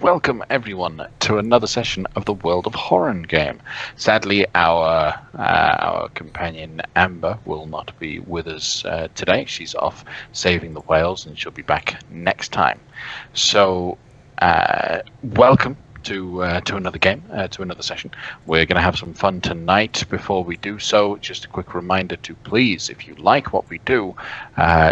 welcome everyone to another session of the World of Horen game. Sadly, our companion Amber will not be with us today. She's off saving the whales, and she'll be back next time. So, welcome to another game, to another session. We're going to have some fun tonight. Before we do so, just a quick reminder to please, if you like what we do,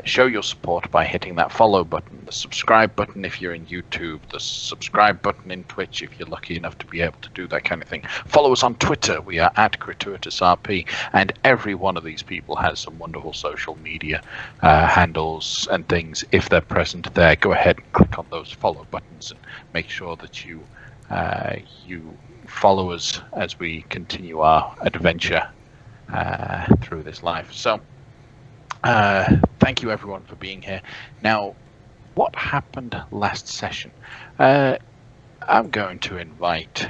show your support by hitting that follow button, the subscribe button if you're in YouTube, the subscribe button in Twitch if you're lucky enough to be able to do that kind of thing. Follow us on Twitter. We are at Crituitous RP, and every one of these people has some wonderful social media handles and things. If they're present there, go ahead and click on those follow buttons and make sure that you follow us as we continue our adventure through this life. So, thank you everyone for being here. Now, what happened last session? I'm going to invite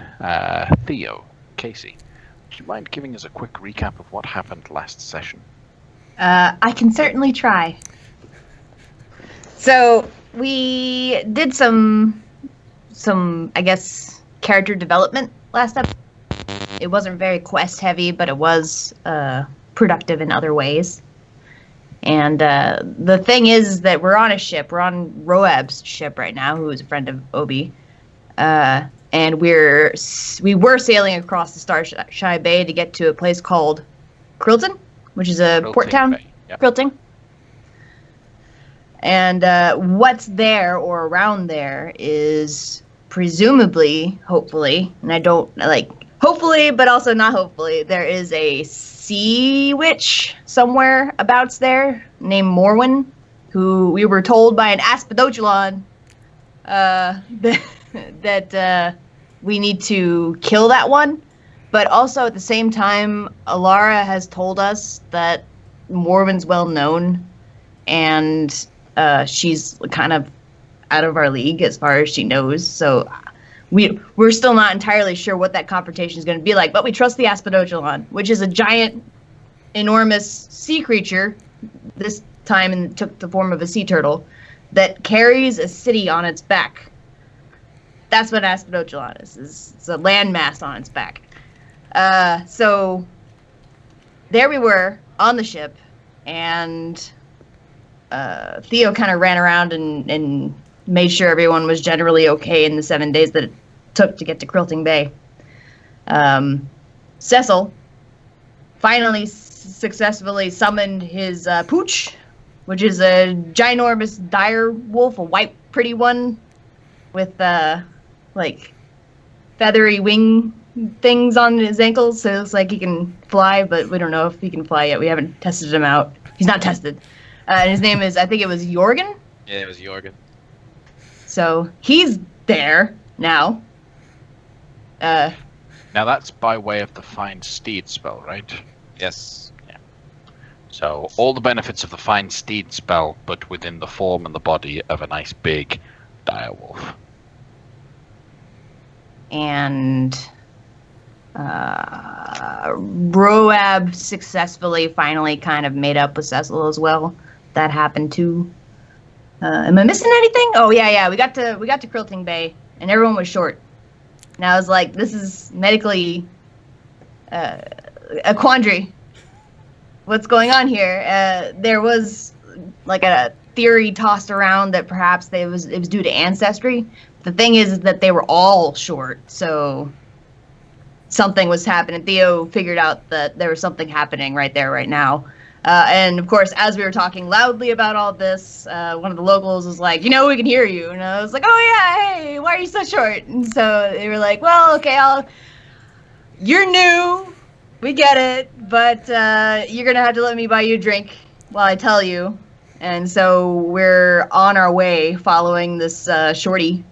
Theo, Casey. Would you mind giving us a quick recap of what happened last session? I can certainly try. So, we did some I guess character development last episode. It wasn't very quest heavy, but it was productive in other ways. And the thing is that we're on a ship. We're on Roab's ship right now, who is a friend of Obi. And we were sailing across the Starshy Bay to get to a place called Quilton, which is a port town. Yep. Quilting. And what's there or around there is presumably, hopefully, and I don't hopefully, but also not hopefully, there is a sea witch somewhere abouts there named Morwen, who we were told by an Aspidochelon that we need to kill that one. But also at the same time, Alara has told us that Morwen's well known, and she's kind of out of our league as far as she knows, so we're still not entirely sure what that confrontation is going to be like, but we trust the Aspidochelon, which is a giant, enormous sea creature, this time and took the form of a sea turtle, that carries a city on its back. That's what Aspidochelon is. It's a landmass on its back. So there we were on the ship, and Theo kind of ran around and made sure everyone was generally okay in the 7 days that it took to get to Quilting Bay. Cecil finally successfully summoned his pooch, which is a ginormous dire wolf, a white pretty one with feathery wing things on his ankles, so it looks like he can fly, but we don't know if he can fly yet. We haven't tested him out. He's not tested. And his name is, I think it was Jorgen? Yeah, it was Jorgen. So he's there now. Now that's by way of the Find Steed spell, right? Yes. Yeah. So all the benefits of the Find Steed spell, but within the form and the body of a nice big direwolf. And Roab successfully finally kind of made up with Cecil as well. That happened too. Am I missing anything? Oh yeah. We got to Quilting Bay, and everyone was short. And I was like, this is medically a quandary. What's going on here? There was like a theory tossed around that perhaps it was due to ancestry. The thing is that they were all short, so something was happening. Theo figured out that there was something happening right there, right now. And of course, as we were talking loudly about all this, one of the locals was like, we can hear you. And I was like, oh yeah, hey, why are you so short? And so they were like, well, okay, you're new, we get it, but you're going to have to let me buy you a drink while I tell you. And so we're on our way following this shorty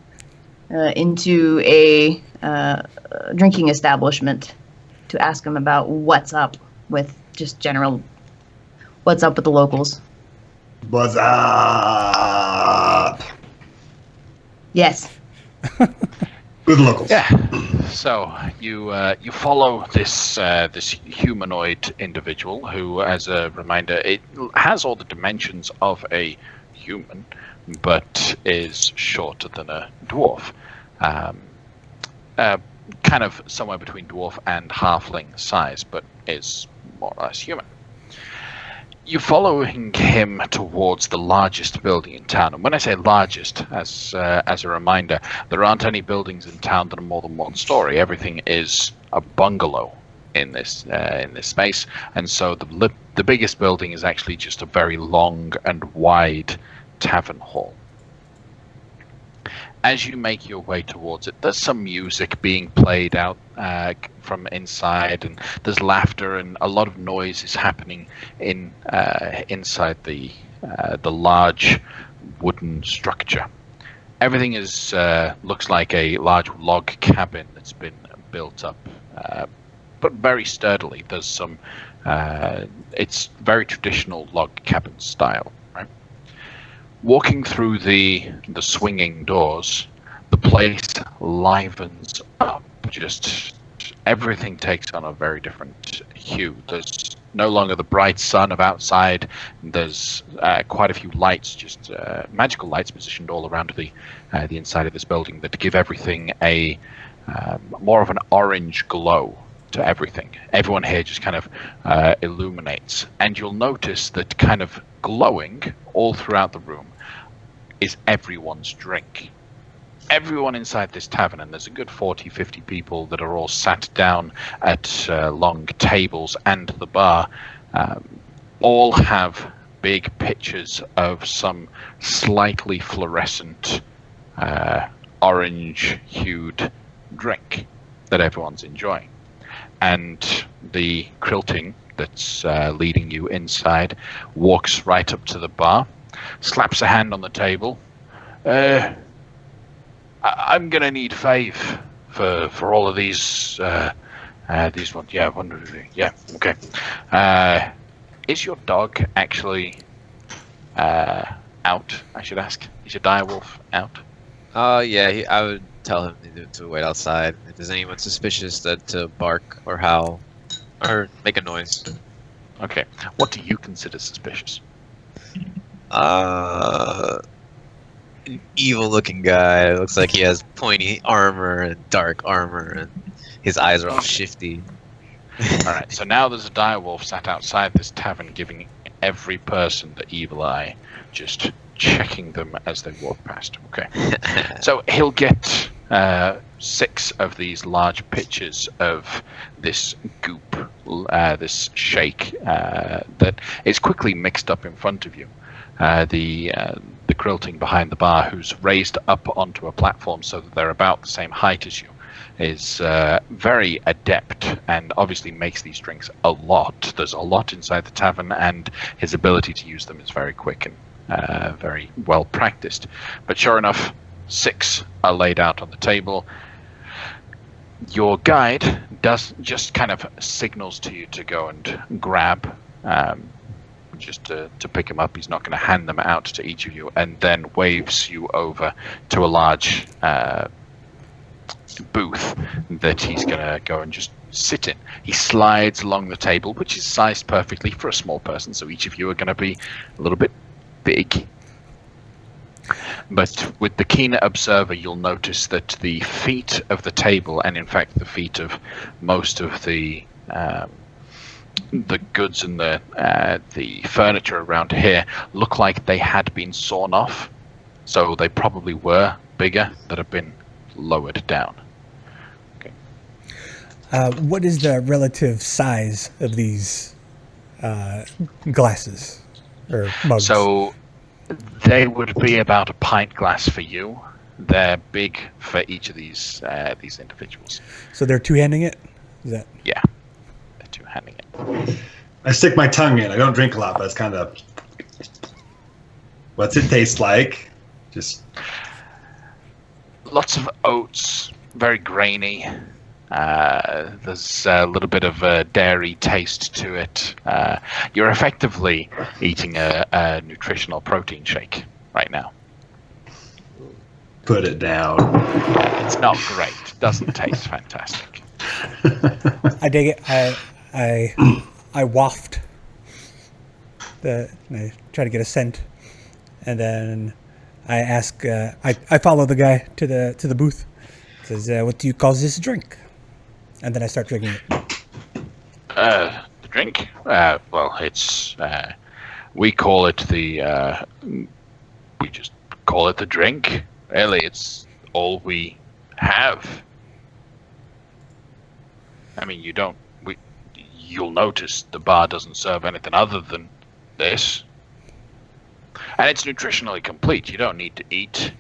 into a drinking establishment to ask him about what's up with just general... What's up with the locals? What's up? Yes. With the locals. Yeah. So you follow this humanoid individual who, as a reminder, it has all the dimensions of a human, but is shorter than a dwarf. kind of somewhere between dwarf and halfling size, but is more or less human. You're following him towards the largest building in town, and when I say largest, as a reminder, there aren't any buildings in town that are more than one story. Everything is a bungalow in this space, and so the biggest building is actually just a very long and wide tavern hall. As you make your way towards it, there's some music being played out from inside, and there's laughter, and a lot of noise is happening inside the large wooden structure. Everything is looks like a large log cabin that's been built up, but very sturdily. There's some. It's very traditional log cabin style. Walking through the swinging doors, the place livens up. Just everything takes on a very different hue. There's no longer the bright sun of outside. There's quite a few lights, just magical lights positioned all around the inside of this building that give everything a more of an orange glow to everything. Everyone here just kind of illuminates, and you'll notice that kind of glowing all throughout the room is everyone's drink. Everyone inside this tavern, and there's a good 40-50 people that are all sat down at long tables and the bar, all have big pitchers of some slightly fluorescent orange-hued drink that everyone's enjoying. And the Crituitous that's leading you inside walks right up to the bar, slaps a hand on the table. I'm gonna need 5 for all of these ones. Yeah, 1, yeah, okay. Is your dog actually out? I should ask. Is your direwolf out? Yeah, I would tell him to wait outside. If there's anyone suspicious, that to bark or howl or make a noise. Okay. What do you consider suspicious? An evil-looking guy. Looks like he has pointy armor and dark armor, and his eyes are all shifty. All right. So now there's a direwolf sat outside this tavern, giving every person the evil eye, just checking them as they walk past. Okay. So he'll get 6 of these large pitchers of this goop, this shake that is quickly mixed up in front of you. The Crituitous behind the bar, who's raised up onto a platform so that they're about the same height as you, is very adept and obviously makes these drinks a lot. There's a lot inside the tavern, and his ability to use them is very quick and very well practiced. But sure enough, 6 are laid out on the table. Your guide just kind of signals to you to go and grab, just to pick them up. He's not going to hand them out to each of you, and then waves you over to a large booth that he's going to go and just sit in. He slides along the table, which is sized perfectly for a small person, so each of you are going to be a little bit big. But with the keen observer, you'll notice that the feet of the table, and in fact the feet of most of the goods and the furniture around here, look like they had been sawn off. So they probably were bigger, that have been lowered down. Okay. What is the relative size of these glasses or mugs? So they would be about a pint glass for you. They're big for each of these individuals. So they're two-handing it? Is that? Yeah, they're two-handing it. I stick my tongue in. I don't drink a lot, but it's kind of... What's it taste like? Just... Lots of oats, very grainy. There's a little bit of a dairy taste to it. You're effectively eating a nutritional protein shake right now. Put it down. It's not great. It doesn't taste fantastic. I dig it. I waft and I try to get a scent, and then I ask. I follow the guy to the booth, Says, what do you call this drink? And then I start drinking it. The drink? Well, it's we call it we just call it the drink. Really, it's all we have. I mean, you'll notice the bar doesn't serve anything other than this. And it's nutritionally complete. You don't need to eat,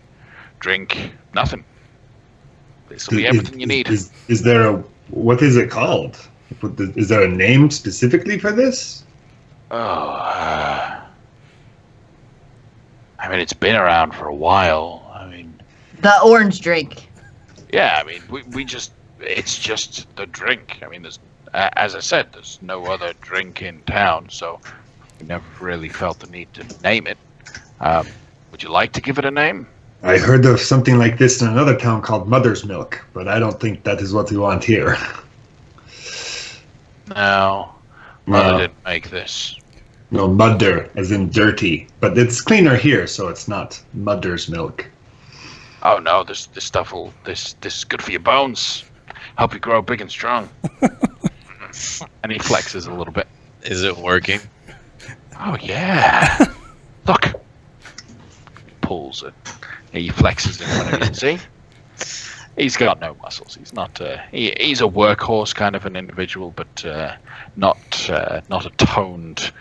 drink, nothing. This will be everything you need. Is there what is it called? Is there a name specifically for this? Oh, I mean, it's been around for a while. I mean, The orange drink. yeah, I mean, it's just the drink. I mean, there's, as I said, there's no other drink in town, so we never really felt the need to name it. Would you like to give it a name? I heard of something like this in another town called Mother's Milk, but I don't think that is what we want here. No, Mother didn't make this. No, mudder, as in dirty. But it's cleaner here, so it's not Mother's Milk. Oh no, this stuff this is good for your bones. Help you grow big and strong. And he flexes a little bit. Is it working? Oh yeah. Look. Pulls it. He flexes in front of you. See? He's got no muscles. He's not. He's a workhorse kind of an individual, but not a toned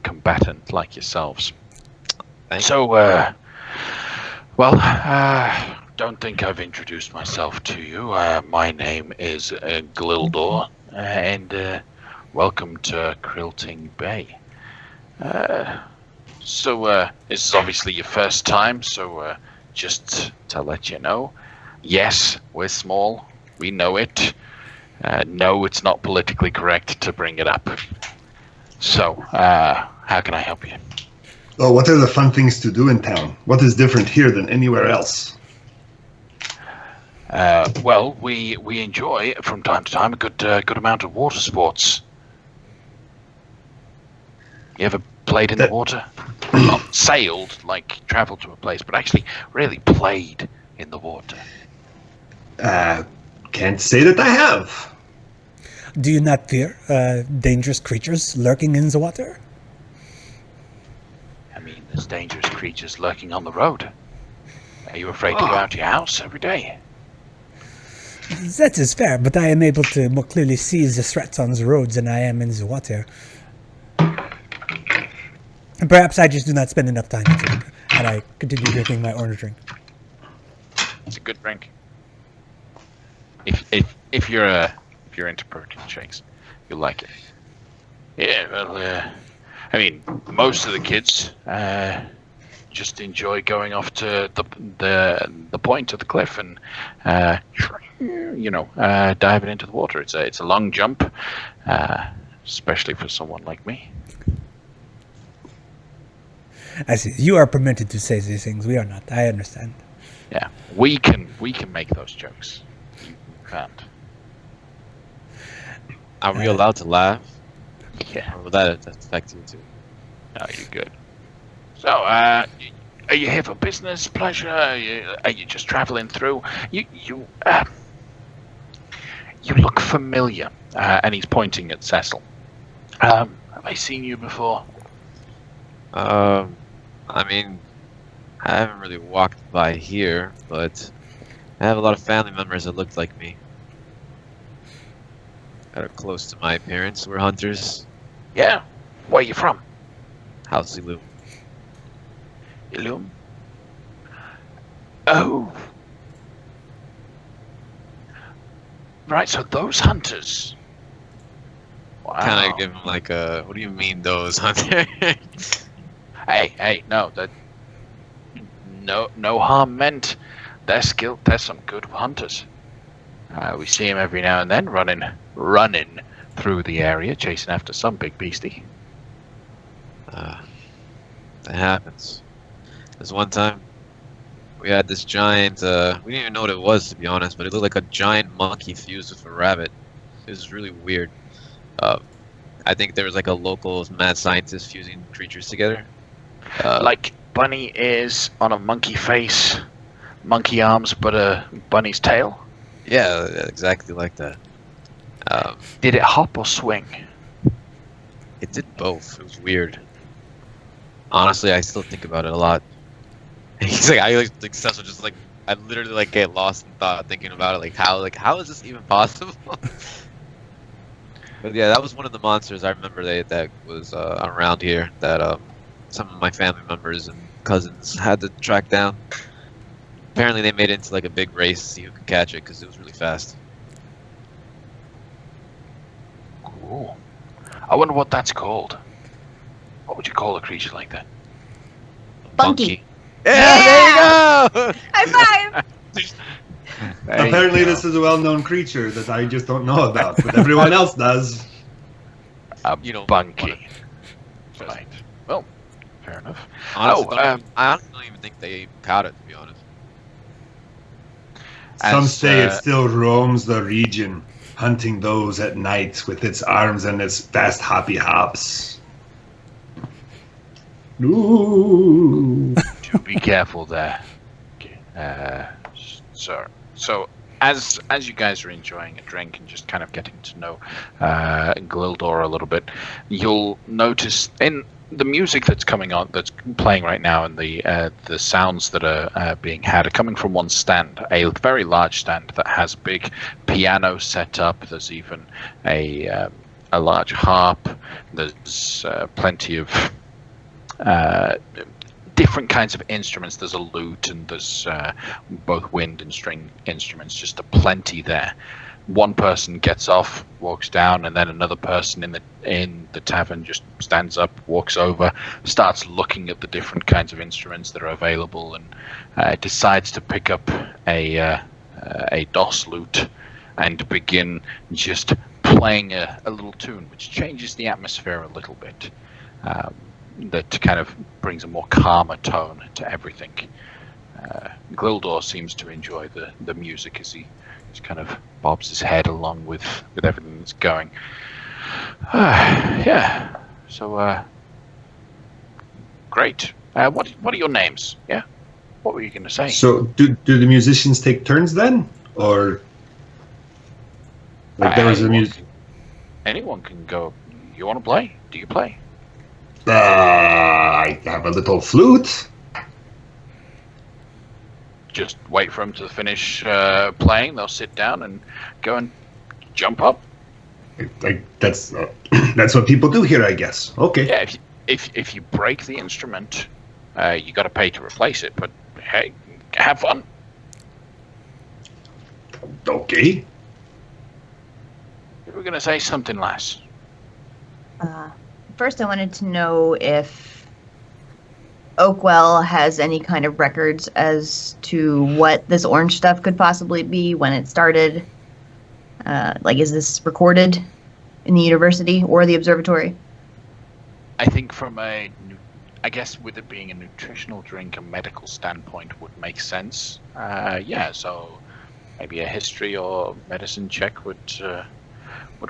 combatant like yourselves. So, don't think I've introduced myself to you. My name is Gli'ldoor, and welcome to Crituitous Bay. So this is obviously your first time, so just to let you know, yes, we're small. We know it. No, it's not politically correct to bring it up. So, how can I help you? Oh, what are the fun things to do in town? What is different here than anywhere else? Well, we enjoy from time to time a good amount of water sports. You ever played in the water? Not sailed, like traveled to a place, but actually really played in the water. Can't say that I have. Do you not fear dangerous creatures lurking in the water? I mean, there's dangerous creatures lurking on the road. Are you afraid to go out to your house every day? That is fair, but I am able to more clearly see the threats on the roads than I am in the water. And perhaps I just do not spend enough time in it, and I continue drinking my orange drink. It's a good drink. If you're into protein shakes, you'll like it. Yeah, well, I mean, most of the kids just enjoy going off to the point of the cliff and diving into the water. It's a long jump, especially for someone like me. I see. You are permitted to say these things. We are not. I understand. Yeah, we can make those jokes. You can't. Are we allowed to laugh? Yeah. Or will that affect you too? No, you're good. So, are you here for business, pleasure? Are you just traveling through? You look familiar. And he's pointing at Cecil. Have I seen you before? I mean, I haven't really walked by here, but I have a lot of family members that looked like me. That are close to my appearance. We're hunters. Yeah. Where are you from? House Gli'ldoor. Ilum? Oh. Right, so those hunters. Wow. Kind of give him like a, what do you mean those hunters? Hey, no, no harm meant. They're skilled. They're some good hunters. We see them every now and then running through the area, chasing after some big beastie. That happens. This one time, we had this giant, we didn't even know what it was, to be honest, but it looked like a giant monkey fused with a rabbit. It was really weird. I think there was like a local mad scientist fusing creatures together. Like bunny ears on a monkey face, monkey arms, but a bunny's tail. Yeah, exactly like that. Did it hop or swing? It did both. It was weird. Honestly, I still think about it a lot. He's like, I like Cecil just like, I literally like get lost in thought thinking about it. Like how is this even possible? But yeah, that was one of the monsters I remember that was around here that some of my family members and cousins had to track down. Apparently, they made it into like a big race to see who could catch it because it was really fast. Cool. I wonder what that's called. What would you call a creature like that? Bunky. Yeah, there you go. High five! Apparently, this is a well-known creature that I just don't know about, but everyone else does. A You know, bunky. Right. Well, fair enough. Honestly, I honestly don't even think they caught it, to be honest. Some As, say it still roams the region, hunting those at night with its arms and its fast hoppy hops. Ooh. to be careful there, sir. So, as you guys are enjoying a drink and just kind of getting to know Gli'ldoor a little bit, you'll notice in the music that's coming on, that's playing right now, and the sounds that are being had are coming from one stand, a very large stand that has a big piano set up. There's even a large harp. There's plenty of different kinds of instruments. There's a lute and there's both wind and string instruments, just a plenty there. One person gets off, walks down, and then another person in the tavern just stands up, walks over, starts looking at the different kinds of instruments that are available, and decides to pick up a DOS lute and begin just playing a little tune, which changes the atmosphere a little bit. That kind of brings a more calmer tone to everything. Gli'ldoor seems to enjoy the music as he just kind of bobs his head along with everything that's going. Yeah. So, great. What are your names? Yeah. What were you going to say? So, do the musicians take turns then, or like there was a music? Anyone can go. You want to play? Do you play? I have a little flute. Just wait for them to finish playing. They'll sit down and go and jump up. Like that's what people do here, I guess. Okay. Yeah, if you break the instrument, you got to pay to replace it. But hey, have fun. Okay. You were gonna say something, lass. First, I wanted to know if Oakwell has any kind of records as to what this orange stuff could possibly be, when it started. Like, is this recorded in the university or the observatory? I think from I guess with it being a nutritional drink, a medical standpoint would make sense. Yeah, so maybe a history or medicine check would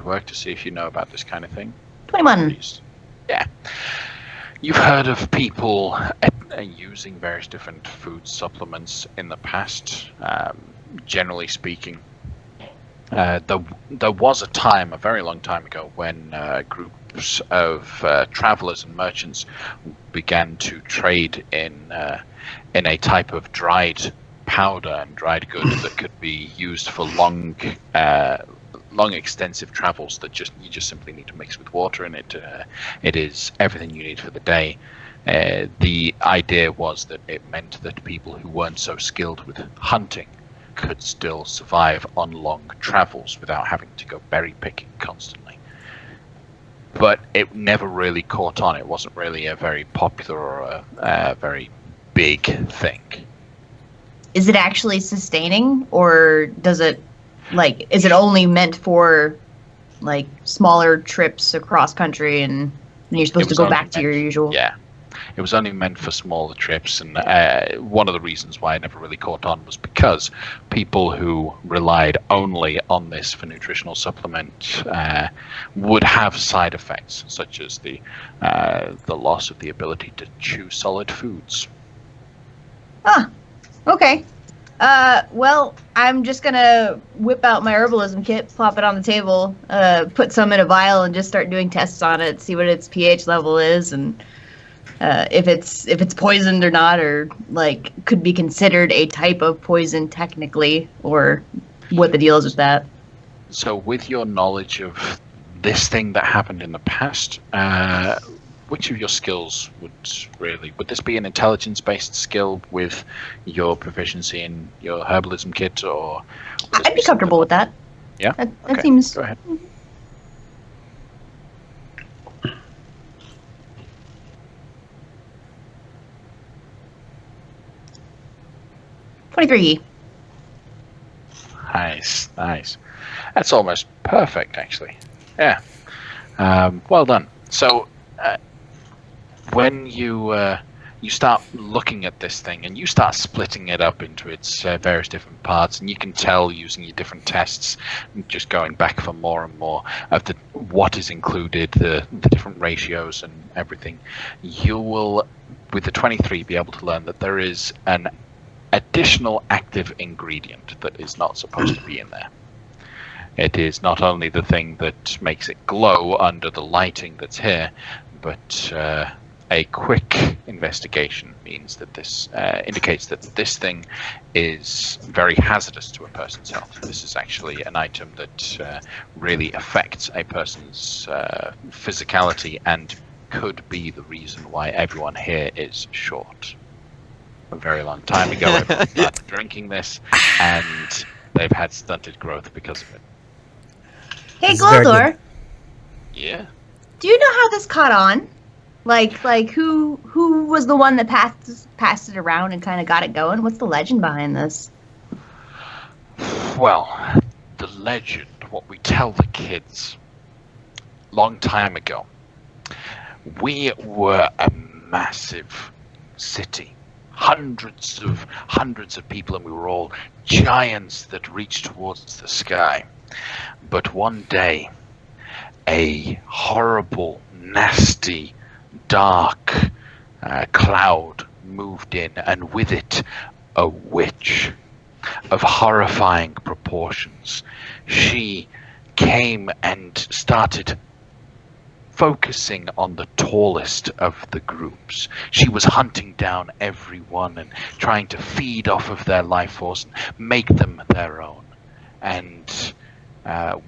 work to see if you know about this kind of thing. 21. Yeah. You've heard of people using various different food supplements in the past. Generally speaking, there was a time, a very long time ago, when groups of travelers and merchants began to trade in a type of dried powder and dried goods that could be used for long extensive travels that you just simply need to mix with water, and it is everything you need for the day. The idea was that it meant that people who weren't so skilled with hunting could still survive on long travels without having to go berry picking constantly. But it never really caught on. It wasn't really a very popular or a very big thing. Is it actually sustaining, or does it, like, is it only meant for, like, smaller trips across country and you're supposed to go back to your usual? Yeah. It was only meant for smaller trips, and one of the reasons why it never really caught on was because people who relied only on this for nutritional supplement would have side effects, such as the loss of the ability to chew solid foods. Huh. Okay. Well, I'm just gonna whip out my herbalism kit, plop it on the table, put some in a vial, and just start doing tests on it, see what its pH level is, and if it's poisoned or not, or like could be considered a type of poison technically, or what the deal is with that. So, with your knowledge of this thing that happened in the past, which of your skills would this be an intelligence-based skill with your proficiency in your herbalism kit, or I'd be comfortable with that. Yeah, that okay. Seems. Go ahead. 23. Nice. That's almost perfect, actually. Yeah. Well done. So, when you start looking at this thing and you start splitting it up into its various different parts, and you can tell using your different tests, just going back for more and more of what is included, the different ratios and everything, you will, with the 23, be able to learn that there is an additional active ingredient that is not supposed to be in there. It is not only the thing that makes it glow under the lighting that's here, but a quick investigation means that this indicates that this thing is very hazardous to a person's health. This is actually an item that really affects a person's physicality and could be the reason why everyone here is short. A very long time ago, everyone started drinking this, and they've had stunted growth because of it. Hey, Gli'ldoor. Yeah. Do you know how this caught on? Like who was the one that passed it around and kind of got it going? What's the legend behind this? Well, the legend, what we tell the kids, long time ago, we were a massive city. Hundreds of people, and we were all giants that reached towards the sky. But one day, a horrible, nasty, dark cloud moved in, and with it, a witch of horrifying proportions. She came and started focusing on the tallest of the groups. She was hunting down everyone and trying to feed off of their life force and make them their own. And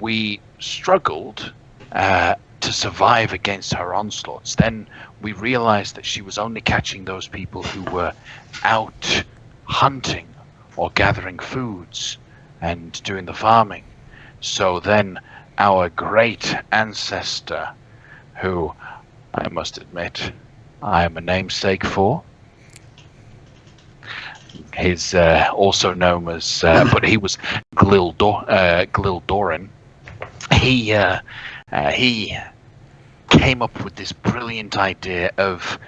we struggled to survive against her onslaughts. Then we realized that she was only catching those people who were out hunting or gathering foods and doing the farming. So then our great ancestor, who I must admit I am a namesake for, he's also known as, but he was Gli'ldoran. He came up with this brilliant idea of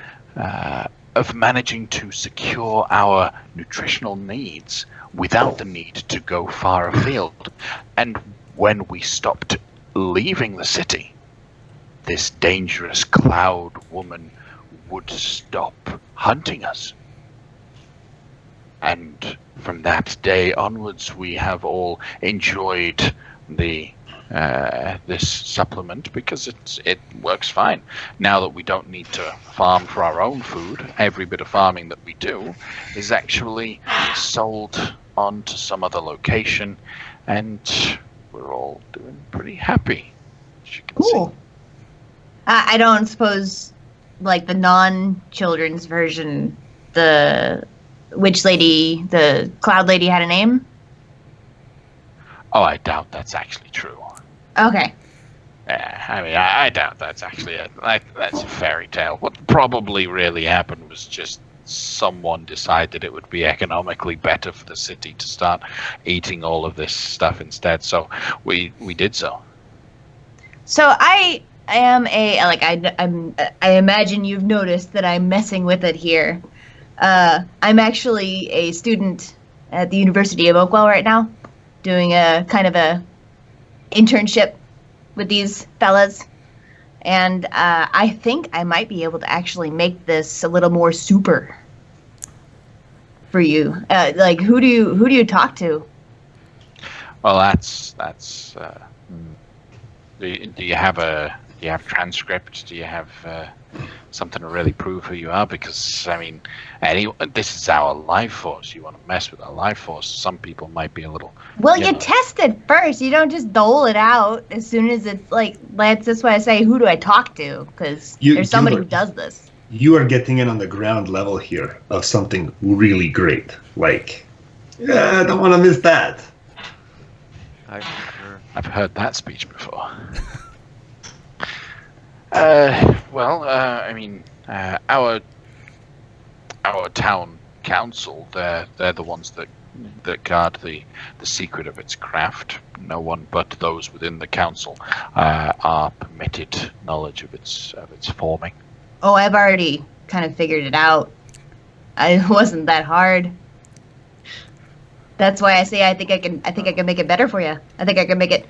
managing to secure our nutritional needs without the need to go far afield. And when we stopped leaving the city, this dangerous cloud woman would stop hunting us. And from that day onwards, we have all enjoyed this supplement because it works fine. Now that we don't need to farm for our own food, every bit of farming that we do is actually sold on to some other location, and we're all doing pretty happy, as you can see. I don't suppose, like, the non-children's version, the witch lady, the cloud lady had a name? Oh, I doubt that's actually true. Okay. I mean, I doubt that's actually that's a fairy tale. What probably really happened was just someone decided it would be economically better for the city to start eating all of this stuff instead. So we did so. So I am I imagine you've noticed that I'm messing with it here. I'm actually a student at the University of Oakwell right now, doing a kind of a internship with these fellas, and I think I might be able to actually make this a little more super for you. Like, who do you talk to? Well, that's. Do you have transcript? Do you have something to really prove who you are? Because I mean, this is our life force. You want to mess with our life force? Some people might be a little. Well, you test it first. You don't just dole it out as soon as it's like. That's why I say, who do I talk to? Because there's somebody who does this. You are getting in on the ground level here of something really great. Like, I don't want to miss that. I've heard that speech before. Our town council, they're the ones that guard the secret of its craft. No one but those within the council are permitted knowledge of its forming. Oh, I've already kind of figured it out. It wasn't that hard. That's why I say I think I can make it better for you. I think I can make it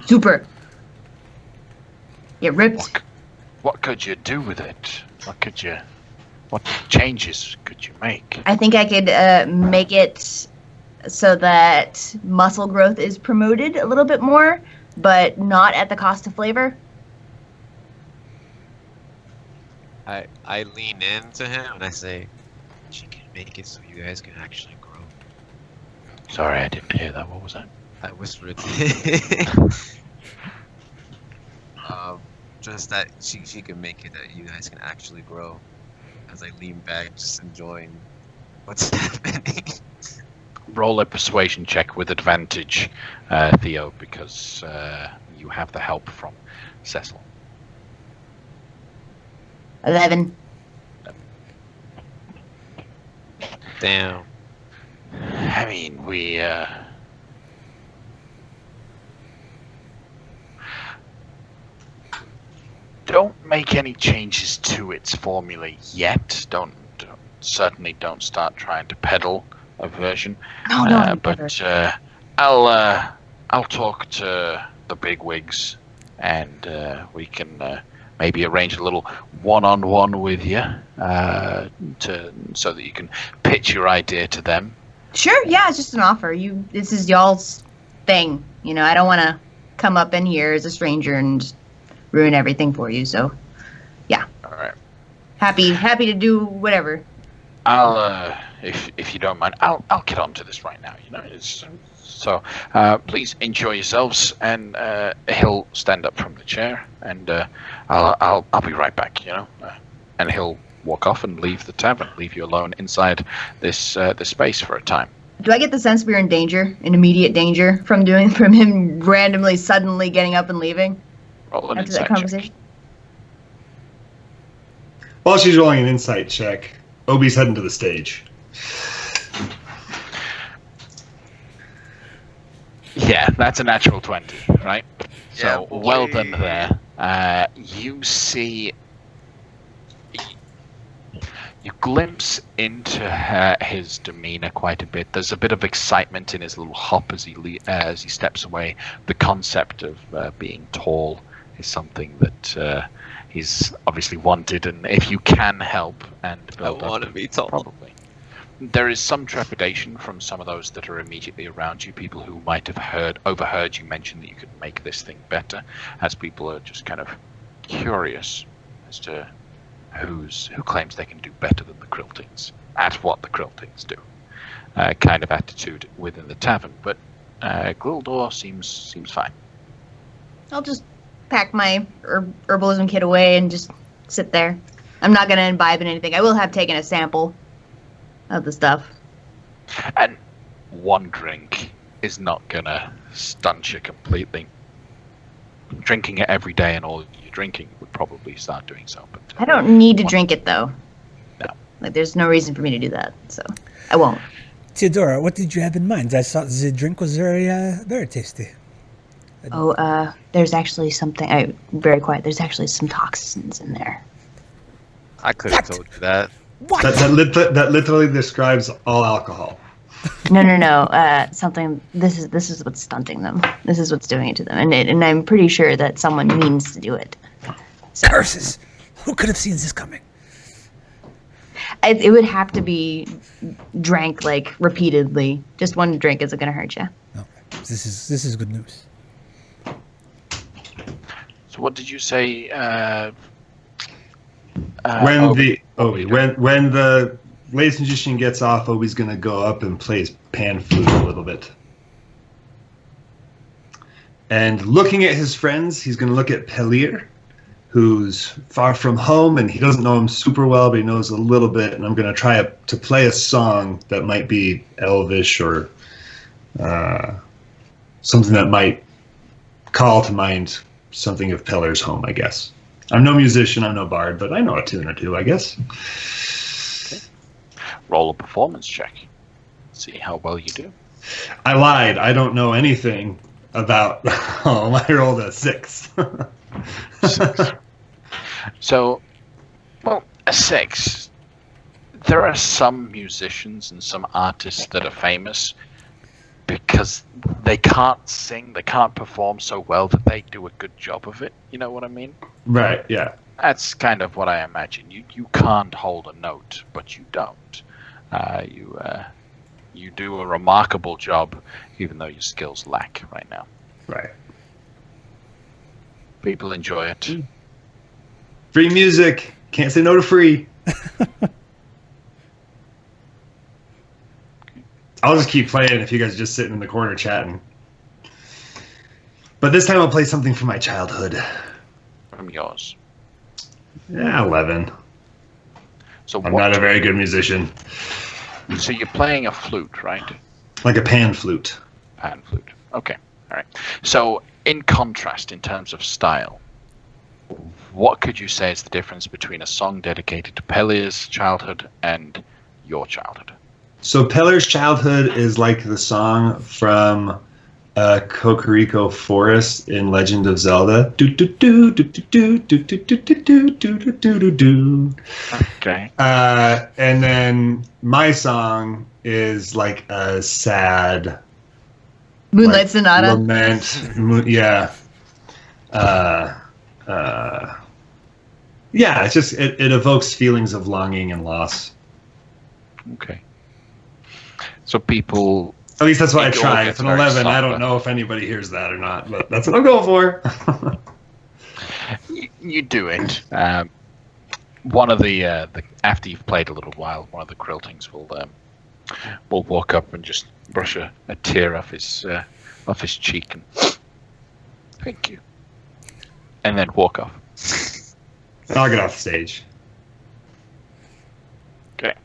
super. Get ripped. What could you do with it? What changes could you make? I think I could make it so that muscle growth is promoted a little bit more, but not at the cost of flavor. I lean into him and I say, she can make it so you guys can actually grow. Sorry, I didn't hear that. What was that? I whispered it to him. Just that she can make it that you guys can actually grow. As I lean back, just enjoying what's happening. Roll a persuasion check with advantage, Theo, because you have the help from Cecil. 11. Damn. I mean, we don't make any changes to its formula yet. Certainly don't start trying to peddle a version. No, but I'll talk to the bigwigs, and we can maybe arrange a little one-on-one with you, so that you can pitch your idea to them. Sure, yeah, it's just an offer. This is y'all's thing. I don't want to come up in here as a stranger and just ruin everything for you. So, yeah. All right. Happy to do whatever. I'll, if you don't mind, I'll get on to this right now. So please enjoy yourselves, and he'll stand up from the chair, and I'll be right back. And he'll walk off and leave the tavern, leave you alone inside this space for a time. Do I get the sense we're in danger, in immediate danger from him randomly, suddenly getting up and leaving Roll an after that insight conversation? check. While she's rolling an insight check, Obi's heading to the stage. Yeah, that's a natural 20, right? Yeah, So boy. well done there. You see. You glimpse into his demeanor quite a bit. There's a bit of excitement in his little hop as he steps away. The concept of being tall is something that he's obviously wanted, and if you can help and build I want to be tall. probably. There is some trepidation from some of those that are immediately around you, people who might have overheard you mention that you could make this thing better, as people are just kind of curious as to who claims they can do better than the Criltings at what the Criltings do. Kind of attitude within the tavern, but Gli'ldoor seems fine. I'll just pack my herbalism kit away and just sit there. I'm not going to imbibe in anything. I will have taken a sample of the stuff. And one drink is not gonna stunt you completely. Drinking it every day and all you're drinking would probably start doing so. But I don't need to drink it, though. No. There's no reason for me to do that, so I won't. Theodora, what did you have in mind? I thought the drink was very tasty. Oh, there's actually something. Very quiet. There's actually some toxins in there. I could have told you that. What? That literally describes all alcohol. No. Something. This is what's stunting them. This is what's doing it to them, and I'm pretty sure that someone means to do it. So, Curses! Who could have seen this coming? it would have to be drank repeatedly. Just one drink isn't going to hurt you. Okay. This is good news. So what did you say? When the latest magician gets off, Obi's gonna go up and play his pan flute a little bit. And looking at his friends, he's gonna look at Pelir, who's far from home, and he doesn't know him super well, but he knows a little bit. And I'm gonna try to play a song that might be Elvish or something that might call to mind something of Pelir's home, I guess. I'm no musician, I'm no bard, but I know a tune or two, I guess. Okay. Roll a performance check. See how well you do. I lied. I don't know anything about. Oh, I rolled a 6. 6. So, well, a 6. There are some musicians and some artists that are famous because they can't sing, they can't perform so well that they do a good job of it. You know what I mean? Right, yeah. That's kind of what I imagine. You can't hold a note, but you don't. You do a remarkable job, even though your skills lack right now. Right. People enjoy it. Free music. Can't say no to free. I'll just keep playing if you guys are just sitting in the corner chatting. But this time I'll play something from my childhood. From yours. Yeah, 11. So I'm not a very good musician. So you're playing a flute, right? Like a pan flute. Pan flute. Okay. All right. So in contrast, in terms of style, what could you say is the difference between a song dedicated to Pelir's childhood and your childhood? So Pelir's childhood is like the song from Kokoriko Forest in Legend of Zelda. Okay. And then my song is like a sad Moonlight Sonata. lament. Yeah. Yeah, it's just it evokes feelings of longing and loss. Okay. So people. At least that's what I It all try. gets It's an very 11. I don't somber. know if anybody hears that or not, but that's what I'm going for. You do it. One of the after you've played a little while, one of the Quiltings will walk up and just brush a tear off his cheek and thank you, and then walk off. And I'll get off the stage. Okay.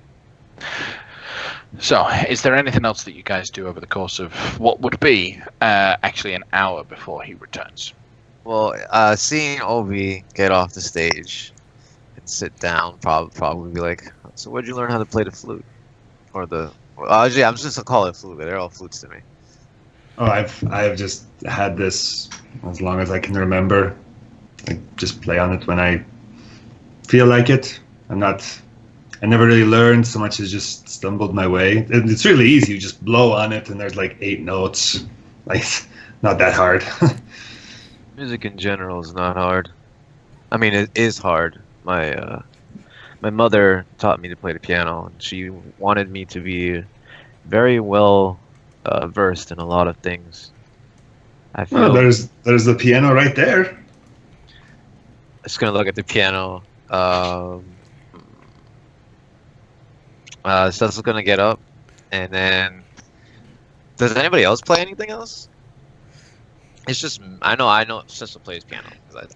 So, is there anything else that you guys do over the course of what would be actually an hour before he returns? Well, seeing Obi get off the stage and sit down, probably be like, "So, where'd you learn how to play the flute?" Or actually, I'm just gonna call it flute. They're all flutes to me. Oh, I've just had this as long as I can remember. I just play on it when I feel like it. I never really learned so much as just stumbled my way. It's really easy. You just blow on it and there's like 8 notes. Like, not that hard. Music in general is not hard. I mean, it is hard. My mother taught me to play the piano, and she wanted me to be very well versed in a lot of things. I feel. Oh, there's the piano right there. Just gonna look at the piano. Cecil's gonna get up, and then does anybody else play anything else? It's just I know Cecil plays piano.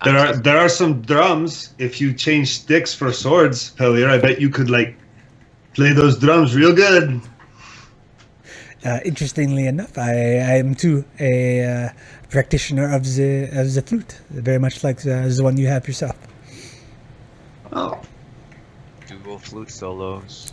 There are some drums. If you change sticks for swords, Pelir, I bet you could like play those drums real good. Interestingly enough, I am too a practitioner of the flute, very much like the one you have yourself. Oh. Dual flute solos.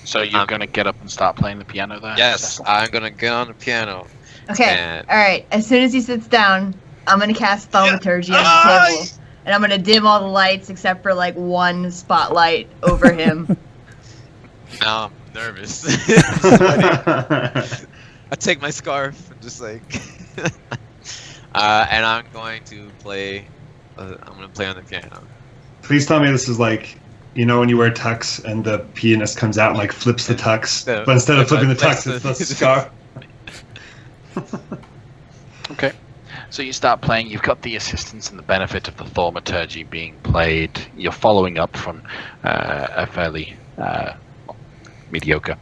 So you're going to get up and start playing the piano there? Yes, Cecil? I'm gonna get on the piano. Okay. And- All right. As soon as he sits down, I'm gonna cast thaumaturgy on the table, and I'm gonna dim all the lights except for like one spotlight over him. Now I'm nervous. I take my scarf and just like, and I'm going to play. I'm gonna play on the piano. Please tell me this is like you know when you wear tux and the pianist comes out and like flips the tux, No, but instead of flipping the flips tux, the- it's the scarf. Okay. So you start playing. You've got the assistance and the benefit of the thaumaturgy being played. You're following up from a fairly mediocre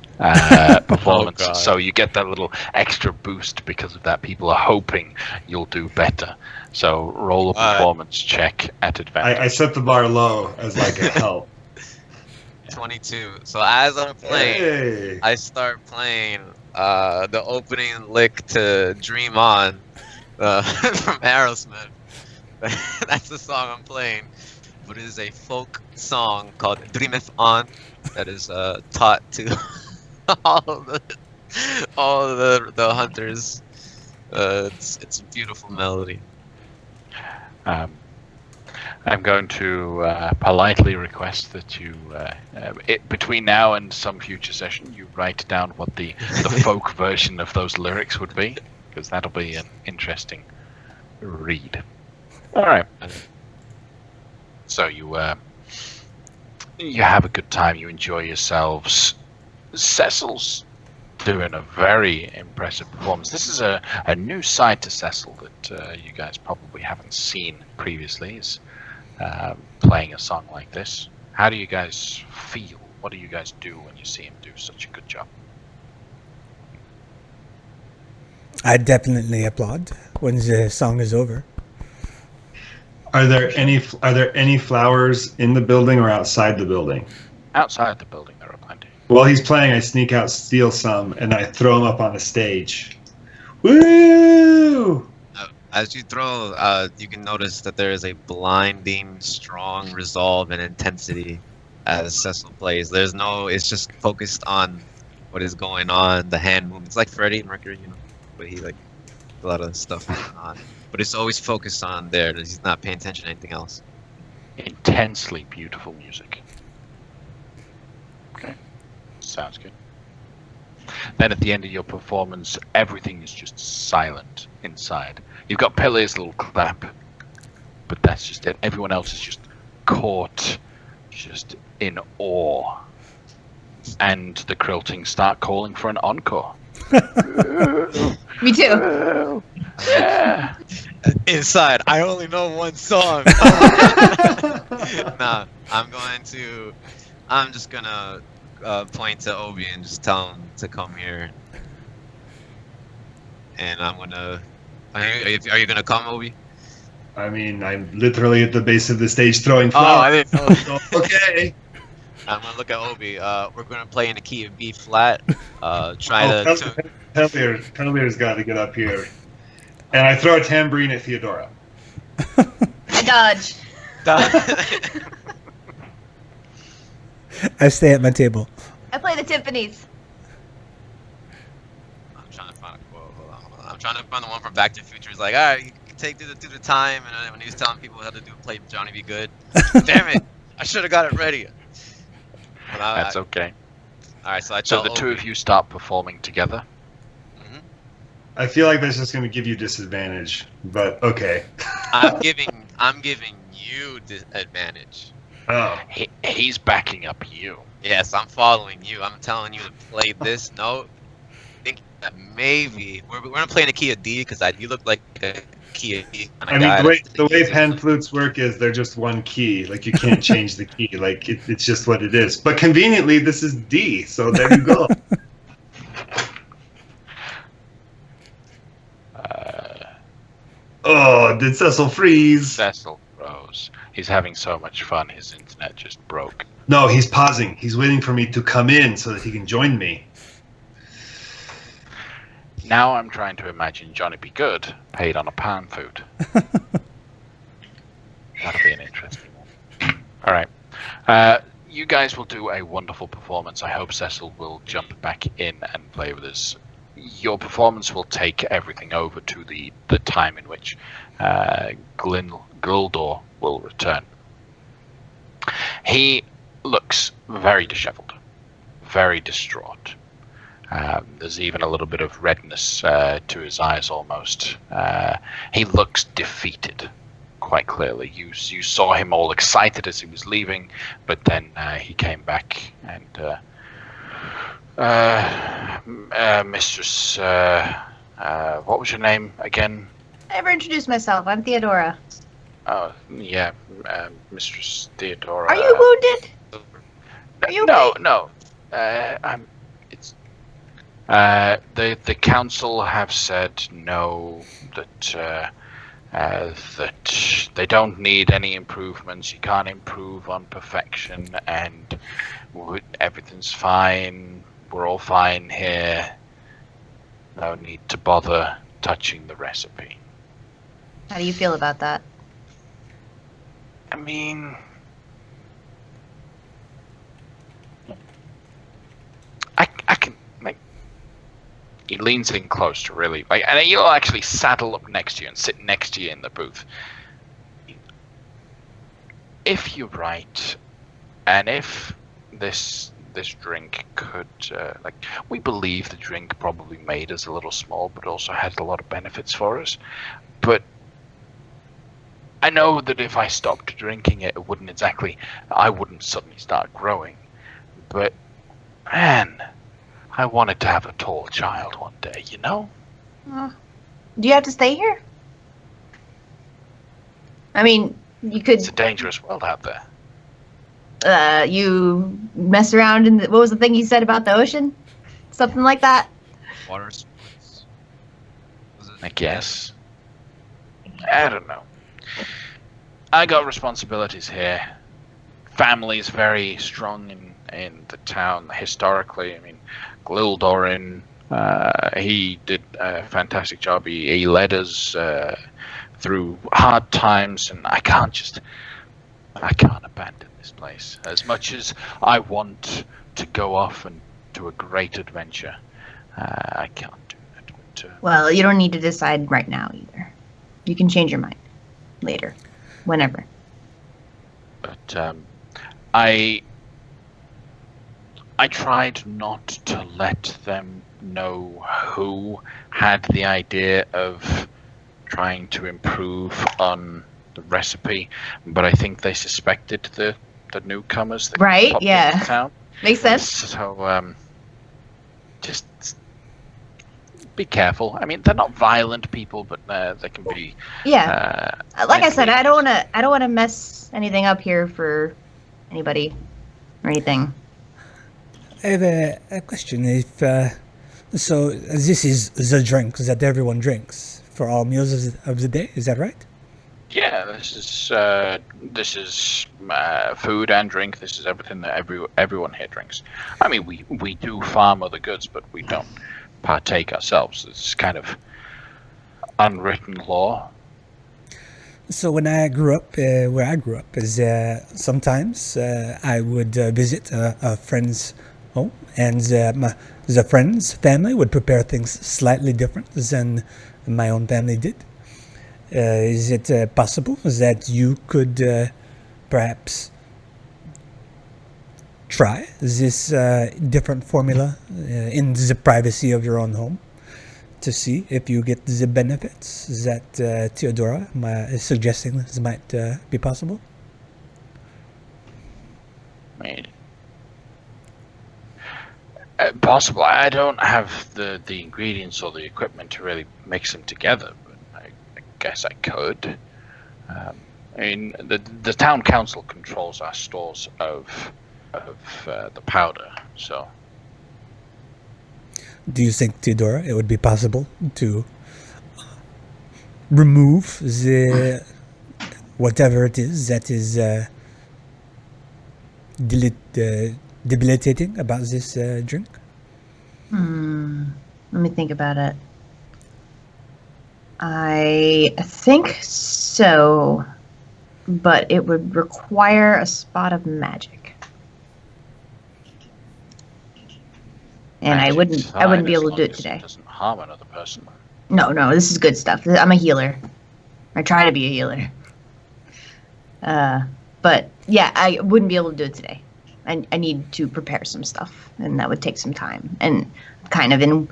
performance. God. So you get that little extra boost because of that. People are hoping you'll do better. So roll a performance check at advantage. I set the bar low as like a help. 22. So as I'm playing, Hey. I start playing the opening lick to Dream On from Aerosmith. That's the song I'm playing. But it is a folk song called Dreameth On that is taught to all the hunters. It's a beautiful melody. I'm going to politely request that you, between now and some future session, you write down what the folk version of those lyrics would be, because that'll be an interesting read. All right. So you have a good time. You enjoy yourselves. Cecil's doing a very impressive performance. This is a new side to Cecil that you guys probably haven't seen previously. Is playing a song like this. How do you guys feel? What do you guys do when you see him do such a good job? I definitely applaud when the song is over. Are there any flowers in the building or outside the building? Outside the building, there are plenty. While he's playing, I sneak out, steal some, and I throw them up on the stage. Woo! As you throw, you can notice that there is a blinding, strong resolve and intensity as Cecil plays. It's just focused on what is going on, the hand movements, like Freddie and Mercury, but he like a lot of stuff going on. But it's always focused on there. He's not paying attention to anything else. Intensely beautiful music. Okay, sounds good. Then at the end of your performance, everything is just silent inside. You've got Pele's little clap, but that's just it. Everyone else is just caught, just in awe. And the Quilting start calling for an encore. Me too. Yeah. Inside, I only know one song. Nah, I'm just gonna point to Obi and just tell him to come here. And I'm gonna. Are you gonna come, Obi? I mean, I'm literally at the base of the stage throwing Oh, I flowers. didn't know. Okay. I'm gonna look at Obi. We're gonna play in the key of B flat. Try to. Pelier's got to get up here. And I throw a tambourine at Theodora. I dodge. I stay at my table. I play the timpanis. I'm trying to find a quote. Hold on. I'm trying to find the one from Back to the Future. It's like, all right, you can take through the time, and then when he was telling people how to play Johnny Be Good. Damn it! I should have got it ready. That's okay. All right, so I So tell the two Obi. of you start performing together. I feel like that's just going to give you disadvantage, but okay. I'm giving you advantage. Oh. He's backing up you. Yes, I'm following you. I'm telling you to play this note. Think that maybe we're gonna play in the key of D because you look like a key of D kind of I guy. mean, that's the way easy. pan flutes work is they're just one key. Like, you can't change the key. Like, it's just what it is. But conveniently, this is D, so there you go. Oh, did Cecil freeze? Cecil froze. He's having so much fun, his internet just broke. No, he's pausing. He's waiting for me to come in so that he can join me. Now I'm trying to imagine Johnny Be Good paid on a pan food. That'll be an interesting one. All right. You guys will do a wonderful performance. I hope Cecil will jump back in and play with us. Your performance will take everything over to the time in which Gli'ldoor will return. He looks very disheveled, very distraught. There's even a little bit of redness to his eyes almost. He looks defeated, quite clearly. You saw him all excited as he was leaving, but then he came back and Mistress, what was your name again? I never introduced myself. I'm Theodora. Oh, yeah, Mistress Theodora. Are you wounded? Are you okay? No. It's the council have said no, that that they don't need any improvements. You can't improve on perfection, and everything's fine. We're all fine here. No need to bother touching the recipe. How do you feel about that? I mean, I can, like, he leans in close to really, like, and he'll actually saddle up next to you and sit next to you in the booth. If you're right, and if this drink could, like, we believe the drink probably made us a little small, but also had a lot of benefits for us. But I know that if I stopped drinking it, I wouldn't suddenly start growing. But, man, I wanted to have a tall child one day, you know? Do you have to stay here? I mean, you could. It's a dangerous world out there. You mess around in what was the thing you said about the ocean? Something like that? Water sports. Was it? I guess. I don't know. I got responsibilities here. Family's very strong in the town historically. I mean, Gli'ldoor, he did a fantastic job. He led us through hard times, and I can't abandon this place. As much as I want to go off and do a great adventure, I can't do that. But, Well, you don't need to decide right now either. You can change your mind later, whenever. But I tried not to let them know who had the idea of trying to improve on the recipe, but I think they suspected the newcomers that Right, popped yeah. into town. Makes sense. So just be careful. I mean, they're not violent people, but they can be. Yeah. Like I said, mentally- I don't want to mess anything up here for anybody or anything. I have a question. If so, this is the drink that everyone drinks for all meals of the day. Is that right? Yeah, this is food and drink. This is everything that everyone here drinks. I mean, we do farm other goods, but we don't partake ourselves. It's kind of unwritten law. So when I grew up, where I grew up, is sometimes I would visit a friend's home, and the friend's family would prepare things slightly different than my own family did. Is it possible that you could perhaps try this different formula in the privacy of your own home to see if you get the benefits that Theodora is suggesting this might be possible? I mean, possible. I don't have the ingredients or the equipment to really mix them together, but I guess I could. I mean, the town council controls our stores of the powder, so. Do you think, Theodora, it would be possible to remove the whatever it is that is debilitating about this drink? Let me think about it. I think so, but it would require a spot of magic. And I wouldn't be able to do it today. It doesn't harm another person. No, this is good stuff. I'm a healer. I try to be a healer. But yeah, I wouldn't be able to do it today. I need to prepare some stuff, and that would take some time. And kind of in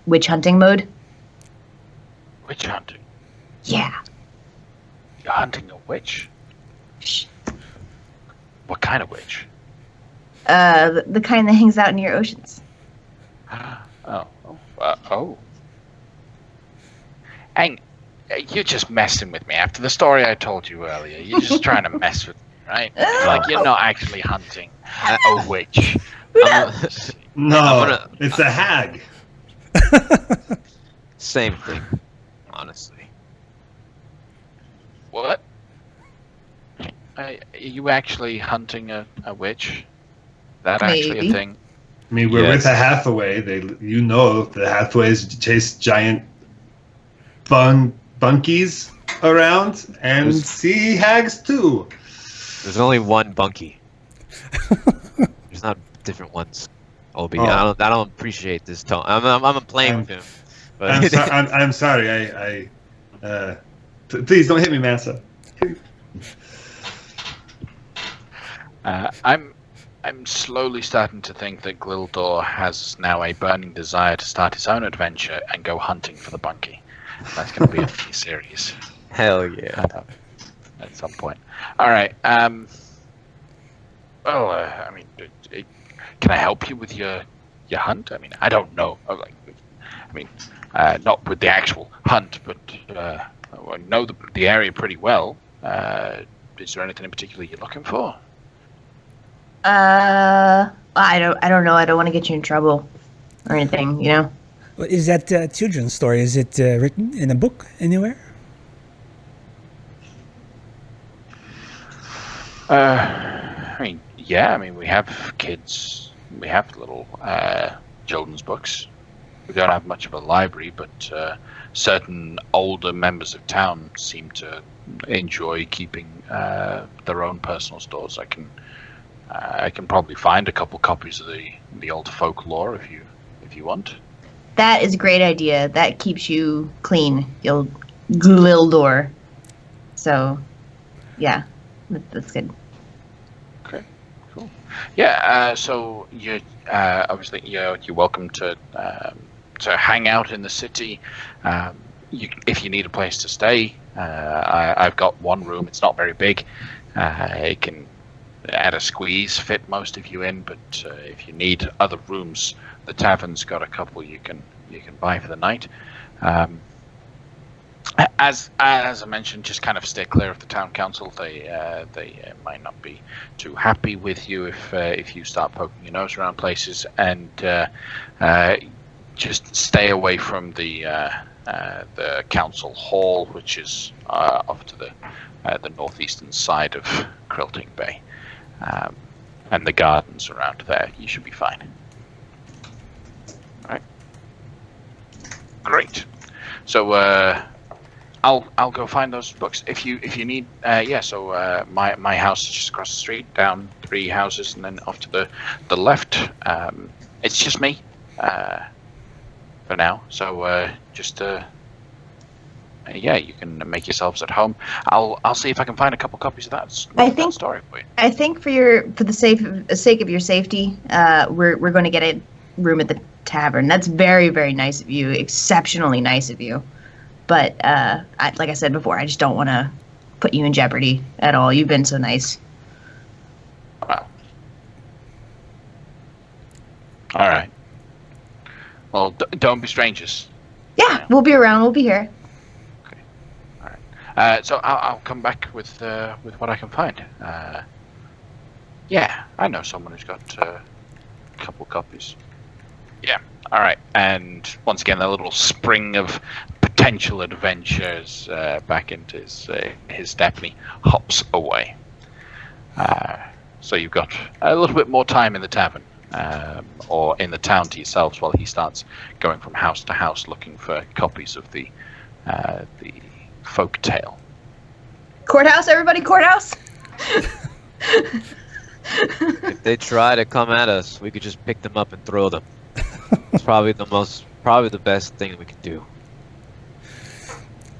witch hunting mode. Witch hunting. Yeah. You're hunting a witch? Shh. What kind of witch? The kind that hangs out near oceans. Oh. And you're just messing with me after the story I told you earlier. You're just trying to mess with me, right? Like you're not actually hunting a witch. No, it's a hag. Same thing, honestly. What? Are you actually hunting a witch? That actually Maybe. a thing? I mean, we're Yes. with a Hathaway. The Hathaways chase giant bunkies around and There's- see hags too. There's only one Bunky. There's not different ones. Obi, Oh. I don't appreciate this tone. I'm playing with him. But I'm sorry. Please don't hit me, Massa. I'm slowly starting to think that Gli'ldoor has now a burning desire to start his own adventure and go hunting for the Bunky. That's going to be a mini series hell yeah. at some point. All right. I mean, can I help you with your hunt? I mean, I don't know. Not with the actual hunt, but I know the area pretty well. Is there anything in particular you're looking for? I don't know. I don't want to get you in trouble or anything, you know? Well, is that a children's story? Is it written in a book anywhere? Yeah. I mean, we have kids. We have little children's books. We don't have much of a library, but certain older members of town seem to enjoy keeping their own personal stores. I can probably find a couple copies of the old folklore if you want. That is a great idea. That keeps you clean, the old Gli'ldoor. So, yeah, that's good. Okay, cool. Yeah. So you obviously you're welcome to hang out in the city. If you need a place to stay, I've got one room. It's not very big. It can at a squeeze fit most of you in, but if you need other rooms, the tavern's got a couple you can buy for the night. As I mentioned, just kind of stay clear of the town council. They might not be too happy with you if you start poking your nose around places, and just stay away from the council hall, which is off to the northeastern side of Crituitous Bay. And the gardens around there. You should be fine. All right. Great. So I'll go find those books if you need. So my house is just across the street, down 3 houses, and then off to the left. It's just me for now. So you can make yourselves at home. I'll see if I can find a couple copies of that story for you. I think for the sake of your safety, we're going to get a room at the tavern. That's very, very nice of you. Exceptionally nice of you. But like I said before, I just don't want to put you in jeopardy at all. You've been so nice. Wow. All right. Well, don't be strangers. Yeah, we'll be around. We'll be here. So I'll come back with what I can find. Yeah, I know someone who's got a couple copies. Yeah, all right. And once again, that little spring of potential adventures back into his step, and he hops away. So you've got a little bit more time in the tavern, or in the town to yourselves, while he starts going from house to house looking for copies of the folk tale. Courthouse, everybody, courthouse. If they try to come at us, we could just pick them up and throw them. It's probably the best thing we can do.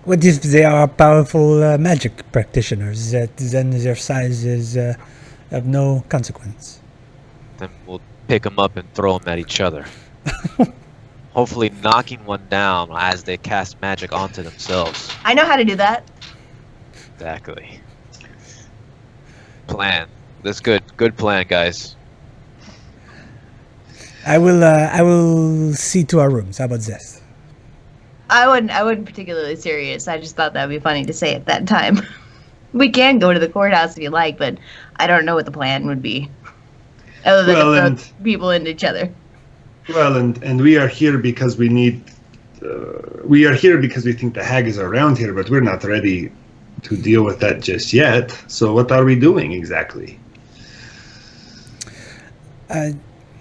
What if they are powerful magic practitioners? Then their size is of no consequence. Then we'll pick them up and throw them at each other. Hopefully knocking one down as they cast magic onto themselves. I know how to do that. Exactly. Plan. That's good. Good plan, guys. I will see to our rooms. How about this? I wouldn't particularly serious. I just thought that would be funny to say at that time. We can go to the courthouse if you like, but I don't know what the plan would be. Other than Well, to and throw people into each other. well, and we are here because we need. We are here because we think the hag is around here, but we're not ready to deal with that just yet. So what are we doing exactly?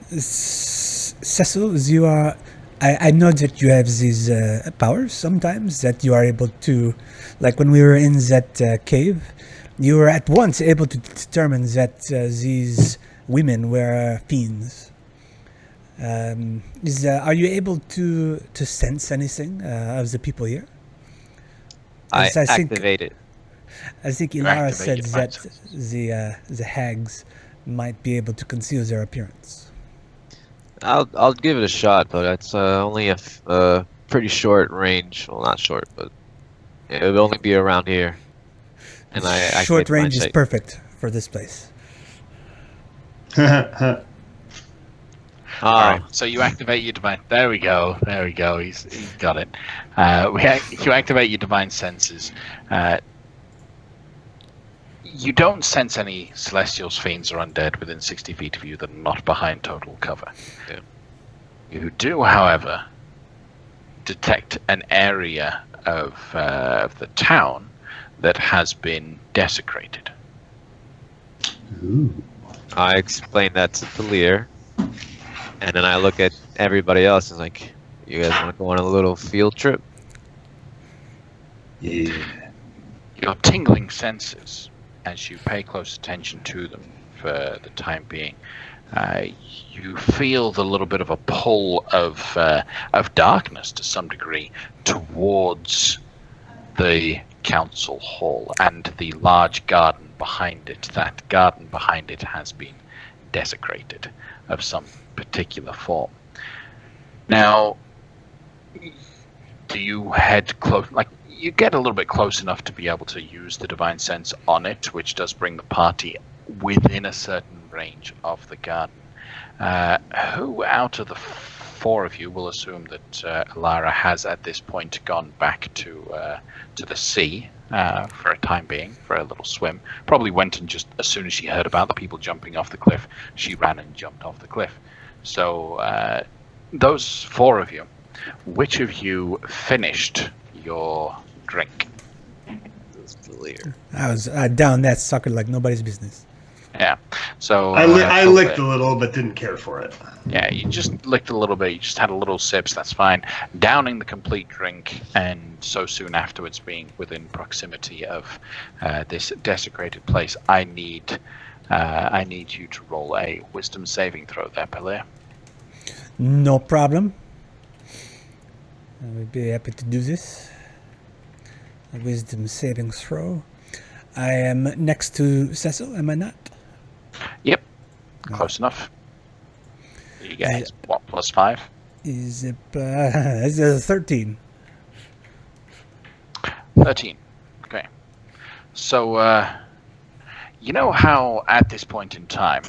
Cecil, you are. I know that you have these powers sometimes that you are able to, like when we were in that cave, you were at once able to determine that these women were fiends. Are you able to sense anything of the people here? I As I think- activate it. I think You Ilara activate said your that senses. the hags might be able to conceal their appearance. I'll give it a shot, but it's only a pretty short range. Well, not short, but it'll only be around here. And I activate Short the mind range is sight. perfect for this place. All Ah, right, so you activate your divine. There we go. There we go. He's got it. You activate your divine senses. You don't sense any celestials, fiends, or undead within 60 feet of you that are not behind total cover. Yeah. You do, however, detect an area of the town that has been desecrated. Ooh. I explain that to Thalir, and then I look at everybody else and like, you guys want to go on a little field trip? Yeah. Your tingling senses, as you pay close attention to them for the time being, you feel the little bit of a pull of darkness to some degree towards the council hall and the large garden behind it. That garden behind it has been desecrated of some particular form. Now, do you head close? Like, you get a little bit close enough to be able to use the divine sense on it, which does bring the party within a certain range of the garden. Who out of the four of you will assume that Alara has at this point gone back to the sea for a time being, for a little swim? Probably went and just, as soon as she heard about the people jumping off the cliff, she ran and jumped off the cliff. So those four of you, which of you finished your drink? It's Thalir. I down that sucker like nobody's business. Yeah. So I Phil, licked a little, but didn't care for it. yeah, you just licked a little bit. You just had a little sips. That's fine. Downing the complete drink, and so soon afterwards being within proximity of this desecrated place, I need you to roll a wisdom saving throw there, Pelé. No problem. I would be happy to do this. A wisdom saving throw. I am next to Cecil, am I not? Yep. Close enough. You guys, what, +5? Is it is it 13? 13. Okay. So, you know how at this point in time,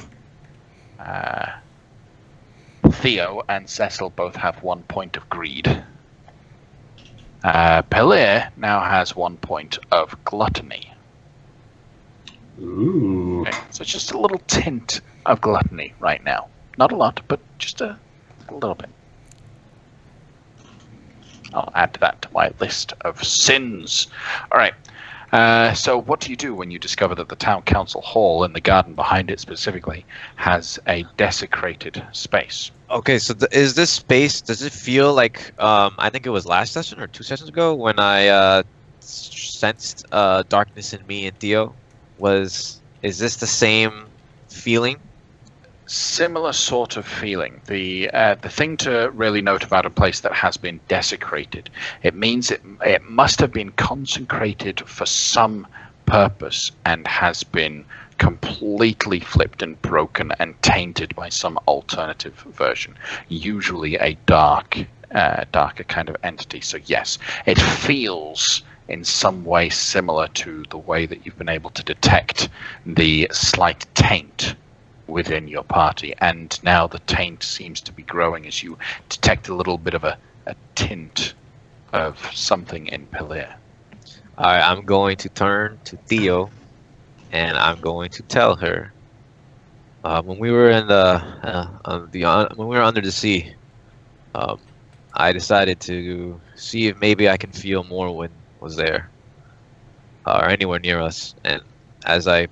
Theo and Cecil both have 1 point of greed. Pelé now has 1 point of gluttony. Ooh. Okay, so just a little tint of gluttony right now. Not a lot, but just a little bit. I'll add that to my list of sins. All right. So what do you do when you discover that the town council hall and the garden behind it specifically has a desecrated space? Okay, so is this space, does it feel like, I think it was last session or 2 sessions ago when I sensed darkness in me and Theo? Is this the same feeling? Similar sort of feeling. The thing to really note about a place that has been desecrated, it means it must have been consecrated for some purpose and has been completely flipped and broken and tainted by some alternative version, usually a darker kind of entity. So yes, it feels in some way similar to the way that you've been able to detect the slight taint within your party. And now the taint seems to be growing as you detect a little bit of a tint of something in Pelir. Alright, I'm going to turn to Theo, and I'm going to tell her. When we were in when we were under the sea, I decided to see if maybe I can feel Morrowind was there, or anywhere near us. And as I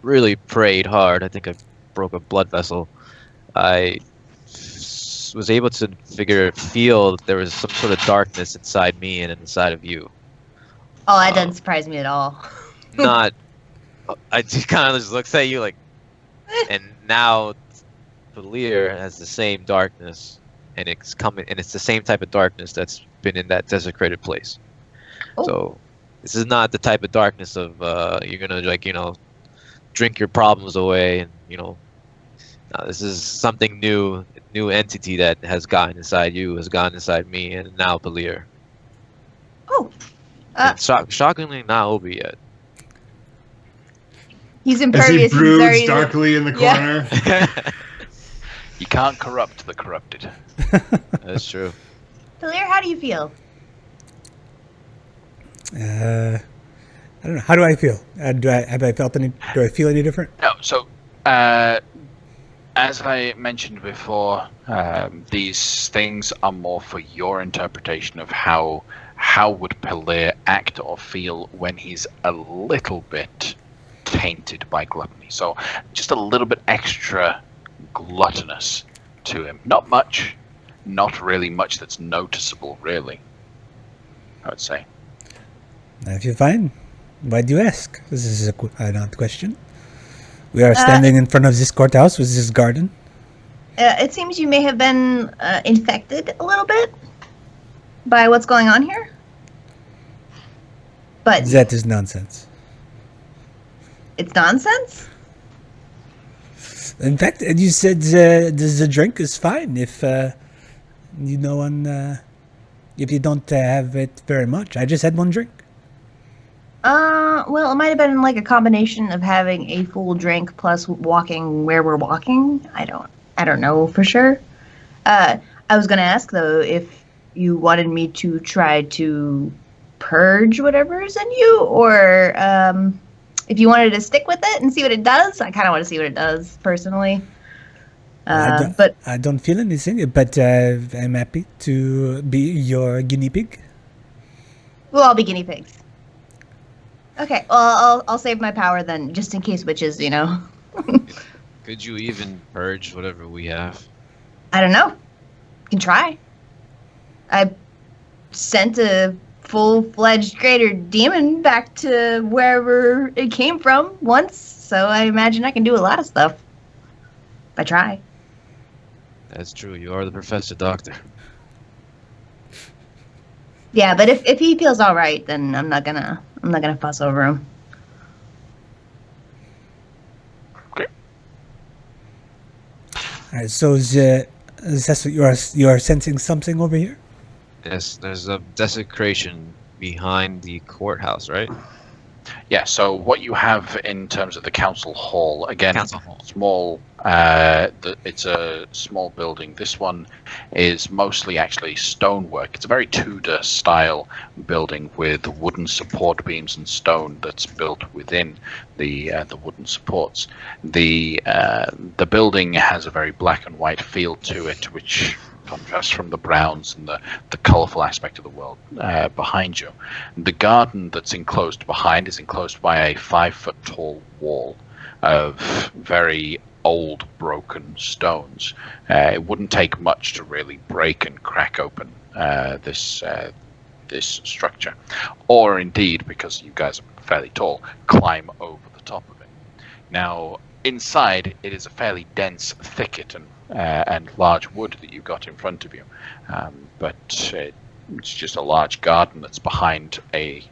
really prayed hard, I think I broke a blood vessel. I was able to feel there was some sort of darkness inside me and inside of you. Oh, that doesn't surprise me at all. Not. I just kind of just looked at you like, and now Valir has the same darkness, and it's coming, and it's the same type of darkness that's been in that desecrated place. Oh. So this is not the type of darkness of you're gonna drink your problems away, and no, this is something new entity that has gotten inside you, has gotten inside me, and now Valir. Oh. And shockingly, not Obi yet. He's As impervious. he broods darkly in the corner. You can't corrupt the corrupted. That's true. Valir, how do you feel? I don't know. How do I feel? Do I feel any different? No, so as I mentioned before, these things are more for your interpretation of how would Pelir act or feel when he's a little bit tainted by gluttony. So just a little bit extra gluttonous to him. Not much, not really much that's noticeable, really, I would say. If you're fine, why do you ask? This is an odd question. We are standing in front of this courthouse with this garden. It seems you may have been infected a little bit by what's going on here. But That is nonsense. it's nonsense? In fact, you said the drink is fine if you don't have it very much. I just had one drink. Well, it might have been like a combination of having a full drink plus walking where we're walking. I don't know for sure. I was gonna ask though if you wanted me to try to purge whatever's in you, or if you wanted to stick with it and see what it does. I kind of want to see what it does personally. But I don't feel anything, but I'm happy to be your guinea pig. we'll all be guinea pigs. Okay, well, I'll save my power then, just in case witches, Could you even purge whatever we have? I don't know. You can try. I sent a full-fledged greater demon back to wherever it came from once, so I imagine I can do a lot of stuff. If I try. That's true. You are the professor doctor. Yeah, but if he feels all right, then I'm not gonna fuss over him. All right, so is that what you are sensing something over here? Yes, there's a desecration behind the courthouse, right? Yeah, so what you have in terms of the council hall, again, Council hall. small, it's a small building. This one is mostly actually stonework. It's a very Tudor style building with wooden support beams and stone that's built within the wooden supports. The building has a very black and white feel to it, which contrasts from the browns and the colourful aspect of the world behind you. The garden that's enclosed behind is enclosed by a 5-foot tall wall of very old broken stones. It wouldn't take much to really break and crack open this structure, or indeed, because you guys are fairly tall, climb over the top of it. Now inside it is a fairly dense thicket and large wood that you've got in front of you, but it's just a large garden that's behind a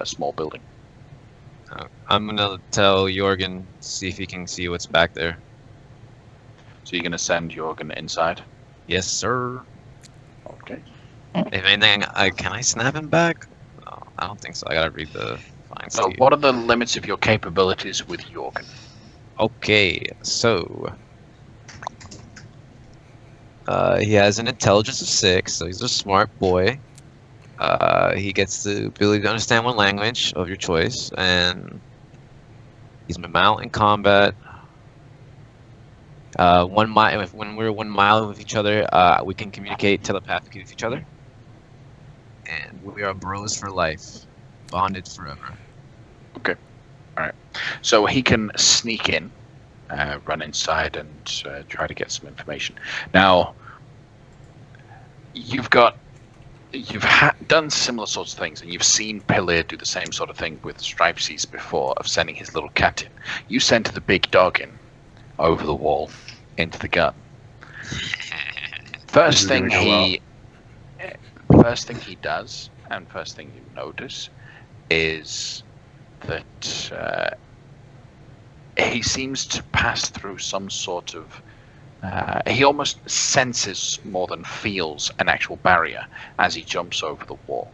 small building. I'm gonna tell Jorgen, see if he can see what's back there. So you're going to send Jorgen inside? Yes, sir. Okay. If anything, can I snap him back? No. I don't think so. I gotta read the fine So, Steve. what are the limits of your capabilities with Jorgen? Okay, so he has an intelligence of 6, so he's a smart boy. He gets the ability to understand one language of your choice, and he's mount in combat. 1 mile. When we're 1 mile with each other, we can communicate telepathically with each other, and we are bros for life, bonded forever. So he can sneak in, run inside, and try to get some information. Now, you've done similar sorts of things, and you've seen Pillar do the same sort of thing with Stripesies before, of sending his little cat in. You sent the big dog in over the wall into the gun. First thing he does, and first thing you notice, is that he seems to pass through some sort of he almost senses more than feels an actual barrier as he jumps over the wall.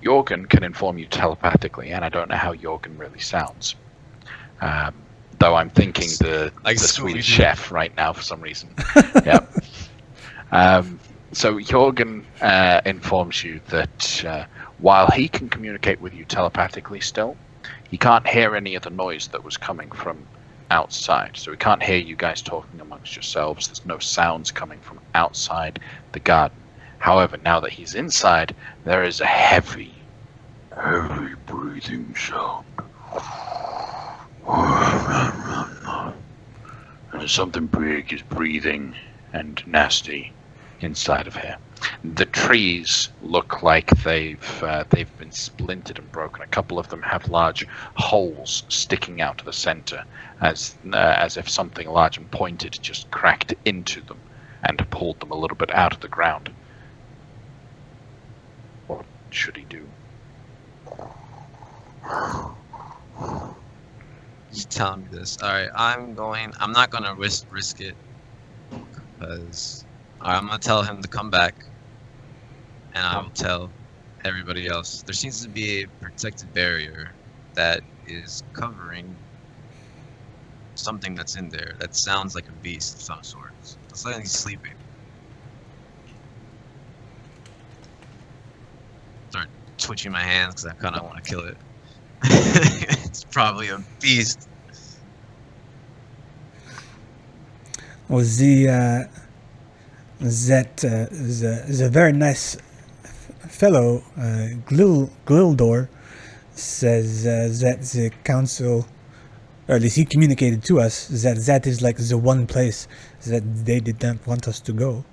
Jorgen can inform you telepathically, and I don't know how Jorgen really sounds. Though I'm thinking the Swedish chef right now for some reason. Yeah. So Jorgen informs you that while he can communicate with you telepathically still, he can't hear any of the noise that was coming from outside. So he can't hear you guys talking amongst yourselves. There's no sounds coming from outside the garden. However, now that he's inside, there is a heavy breathing sound. And something big is breathing and nasty inside of here. The trees look like they've been splintered and broken. A couple of them have large holes sticking out to the center, as if something large and pointed just cracked into them and pulled them a little bit out of the ground. What should he do? He's telling me this. All right, I'm not gonna risk it, because I'm gonna tell him to come back, and I will tell everybody else. There seems to be a protective barrier that is covering something that's in there that sounds like a beast of some sort. It's like he's sleeping. Start twitching my hands because I kind of want to kill it. It's probably a beast. Well, the very nice fellow, Gli'ldoor, says that the council, or at least he communicated to us, that is like the one place that they did not want us to go.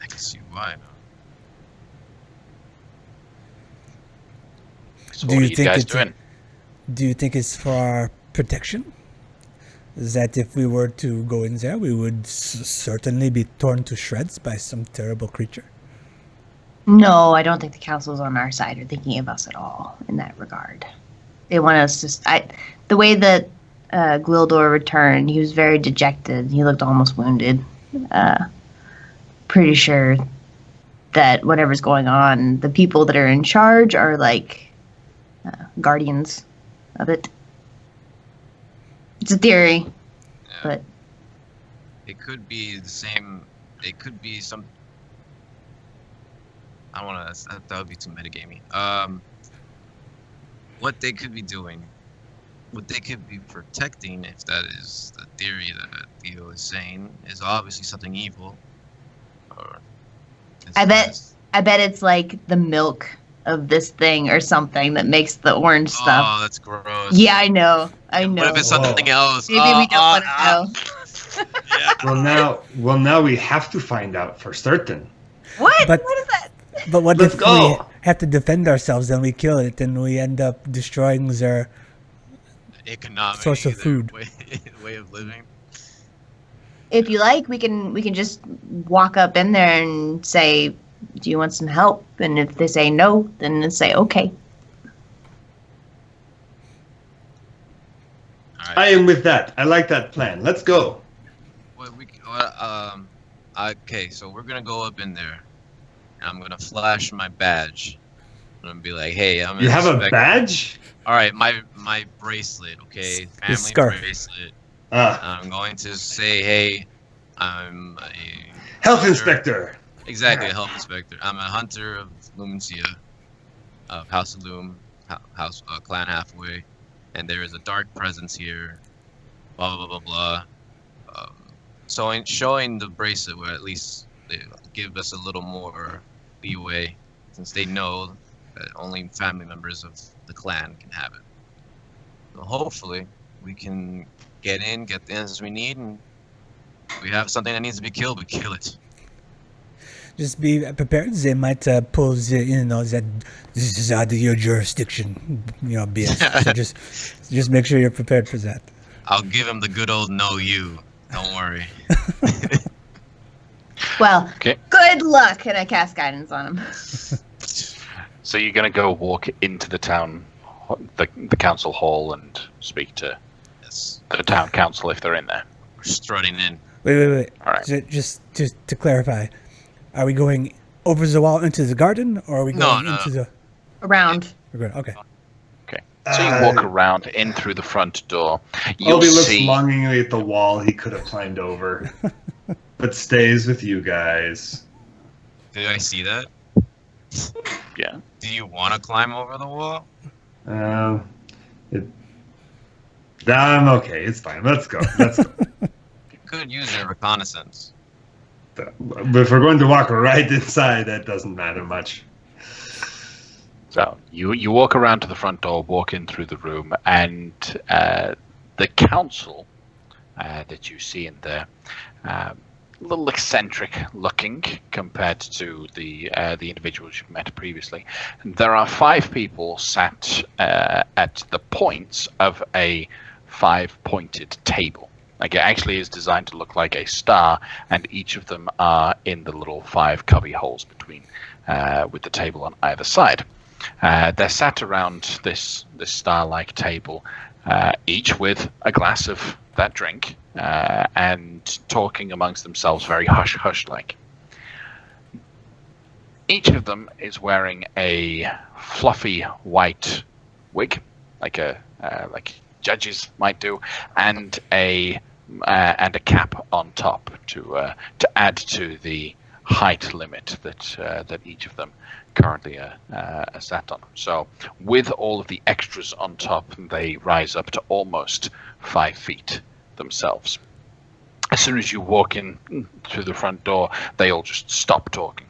I can see why. So what are you guys doing? Do you think it's for our protection? That if we were to go in there, we would certainly be torn to shreds by some terrible creature? No, I don't think the council's on our side or thinking of us at all in that regard. They want us to... the way that Gli'ldoor returned, he was very dejected. He looked almost wounded. Pretty sure that whatever's going on, the people that are in charge are like guardians of it. It's a theory, Yeah. but It could be the same. It could be some. I don't want to. That would be too metagamey. What they could be doing, what they could be protecting, if that is the theory that Theo is saying, is obviously something evil. Or I bet it's like the milk of this thing or something that makes the orange stuff. Oh, that's gross. Yeah, I know. I know. What if it's something else? Maybe we don't want to know. Yeah. Well, now we have to find out for certain. What? But- What is that? But what Let's if go. we have to defend ourselves and we kill it and we end up destroying their... Economic Source of food. way of living. If you like, we can just walk up in there and say, "Do you want some help?" And if they say no, then say, "Okay." All All right. I am with that. I like that plan. Let's go. Okay, so we're gonna go up in there. And I'm gonna flash my badge. I'm gonna be like, "Hey, I'm an You have a inspector." badge? All right, my bracelet, okay, family scarf. bracelet. Ah, I'm going to say, "Hey, I'm a health hunter." inspector. Exactly, a health inspector. I'm a hunter of Lumencia, of House of Loom, House Clan Halfway, and there is a dark presence here. Blah blah blah blah blah. So in showing the bracelet, will at least they give us a little more leeway, since they know that only family members of the clan can have it. So hopefully, we can get in, get the answers we need, and if we have something that needs to be killed, we kill it. Just be prepared. They might pull that this is out of your jurisdiction, BS. So just make sure you're prepared for that. I'll give him the good old no you. Don't worry. Well, Okay. good luck, and I cast guidance on him. So you're going to go walk into the town, the council hall, and speak to Yes, the town council if they're in there. we're strutting in. Wait. All right. Just to clarify, are we going over the wall into the garden, or are we going No. into the? Around. We're going. Okay. Okay. So you walk around in through the front door. You'll Obi looks see. longingly at the wall he could have climbed over, but stays with you guys. Did I see that? Yeah. Do you want to climb over the wall? I'm okay. It's fine. Let's go. Let's go. You could use your reconnaissance. But if we're going to walk right inside, that doesn't matter much. So you walk around to the front door, walk in through the room, and the council that you see in there, a little eccentric looking compared to the individuals you've met previously. And there are 5 people sat at the points of a 5-pointed table. Like, it actually is designed to look like a star, and each of them are in the little 5 cubby holes between, with the table on either side. They're sat around this star-like table, each with a glass of that drink, and talking amongst themselves very hush-hush-like. Each of them is wearing a fluffy white wig, like judges might do, and a cap on top to add to the height limit that each of them currently are sat on. So with all of the extras on top, they rise up to almost 5 feet themselves. As soon as you walk in through the front door, they all just stop talking,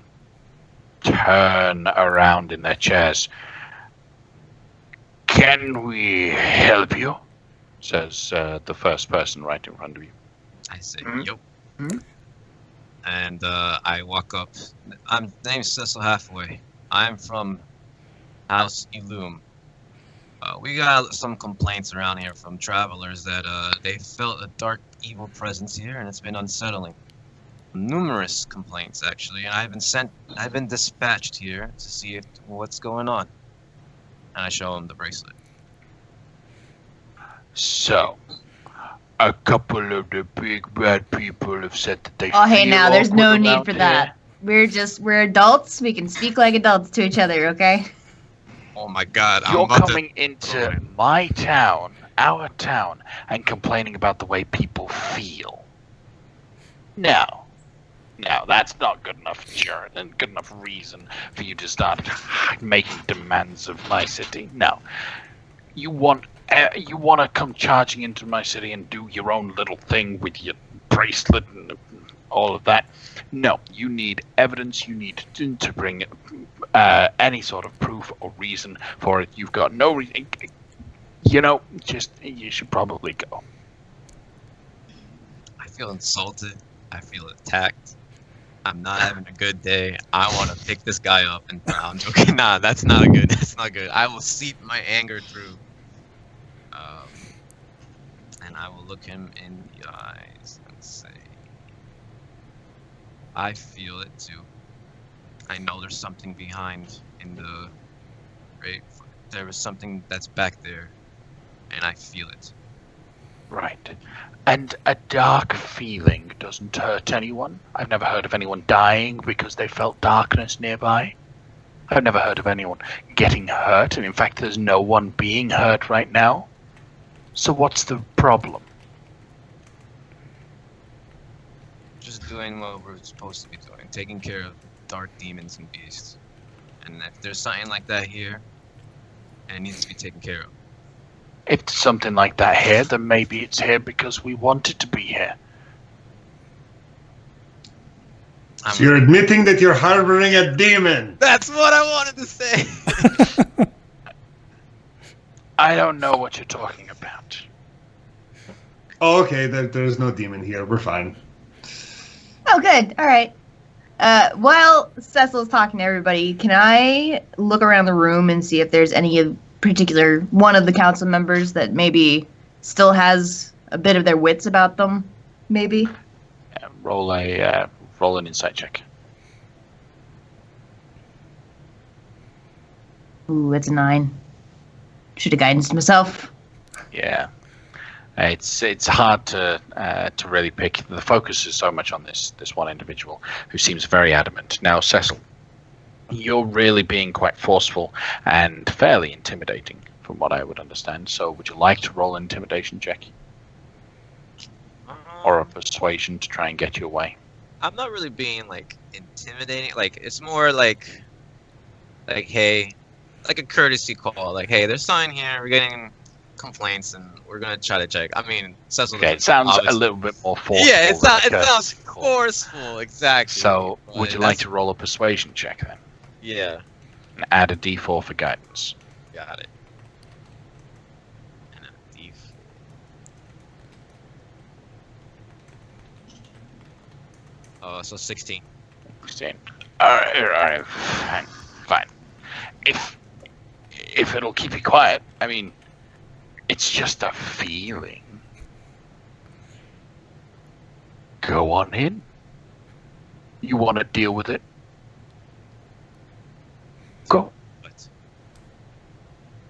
turn around in their chairs. "Can we help you?" says the first person right in front of you. I say, Mhm. "Yup." Mhm. And I walk up. The name's Cecil Halfway. I'm from House Illume. We got some complaints around here from travelers that they felt a dark, evil presence here, and it's been unsettling. Numerous complaints, actually, and I've been dispatched here to see what's going on. And I show him the bracelet. So, a couple of the big bad people have said that they Oh, hey, feel now there's no awkward need around for here. that. We're adults. We can speak like adults to each other, okay? Oh my God! I'm You're about coming to. into my town, our town, and complaining about the way people feel. No, that's not good enough insurance and good enough reason for you to start making demands of my city. No, you want to come charging into my city and do your own little thing with your bracelet and all of that. No, you need evidence. You need to bring any sort of proof or reason for it. You've got no reason. You should probably go. I feel insulted. I feel attacked. I'm not having a good day. I want to pick this guy up and I'm joking. Nah, that's not good. That's not good. I will seep my anger through. And I will look him in the eyes and say, I feel it too. I know there's something behind in the right. There is something that's back there, and I feel it. Right. And a dark feeling doesn't hurt anyone. I've never heard of anyone dying because they felt darkness nearby. I've never heard of anyone getting hurt, and in fact, there's no one being hurt right now. So what's the problem? Just doing what we're supposed to be doing, taking care of dark demons and beasts. And if there's something like that here, it needs to be taken care of. If there's something like that here, then maybe it's here because we want it to be here. So you're admitting that you're harboring a demon. That's what I wanted to say. I don't know what you're talking about. Oh, okay, there's no demon here. We're fine. Oh, good. All right. While Cecil's talking to everybody, can I look around the room and see if there's any particular one of the council members that maybe still has a bit of their wits about them? Maybe. Roll an insight check. Ooh, it's a 9. Should have guidance myself. Yeah, it's hard to really pick. The focus is so much on this one individual who seems very adamant. Now, Cecil, you're really being quite forceful and fairly intimidating, from what I would understand. So, would you like to roll an intimidation check or a persuasion to try and get you away? I'm not really being like intimidating. Like it's more like hey, like a courtesy call. Like hey, there's something here. We're getting complaints, and we're gonna try to check. I mean, Cecil. Okay, it sounds a little bit more forceful. Yeah, it than a sounds courtesy call. forceful. Exactly. So, would you like to roll a persuasion check then? Yeah. And add a d4 for guidance. Got it. And a D4. Oh, so 16. 16. Alright, fine. If it'll keep you quiet, I mean, it's just a feeling. Go on in. You want to deal with it? Go. What?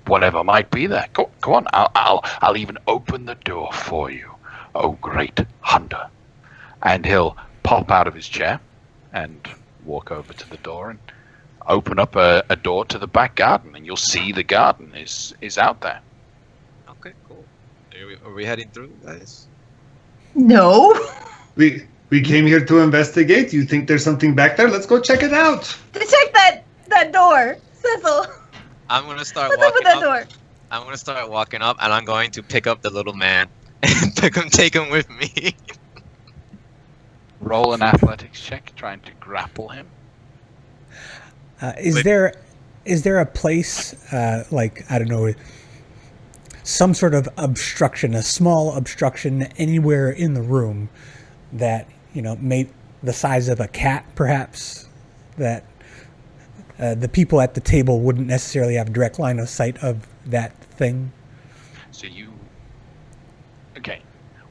Whatever might be there. Go on. I'll even open the door for you. Oh, great hunter. And he'll pop out of his chair and walk over to the door and open up a door to the back garden, and you'll see the garden is out there. Okay, cool. Are we heading through, guys? No. We came here to investigate. You think there's something back there? Let's go check it out. Check that door, Cecil. I'm gonna start What's up with walking that up. door? I'm gonna start walking up, and I'm going to pick up the little man and take him with me. Roll an athletics check, trying to grapple him. Is there a place, like, I don't know, some sort of obstruction, a small obstruction anywhere in the room that, made the size of a cat, perhaps, that the people at the table wouldn't necessarily have a direct line of sight of that thing? So okay.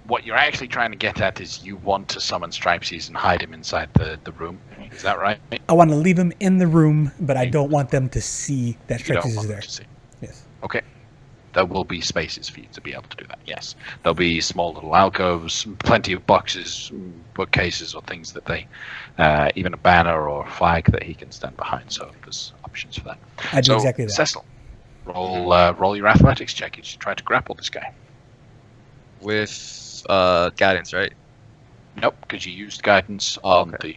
What you're actually trying to get at is you want to summon Stripesies and hide him inside the room. Is that right? I want to leave him in the room, but I don't want them to see that You don't Stripesies want is them there. to see. Yes. Okay. There will be spaces for you to be able to do that, yes. There'll be small little alcoves, plenty of boxes, bookcases, or things that even a banner or a flag that he can stand behind, so there's options for that. I do exactly that. Cecil, roll your athletics check as you try to grapple this guy. With guidance, right? Nope, because you used guidance on the...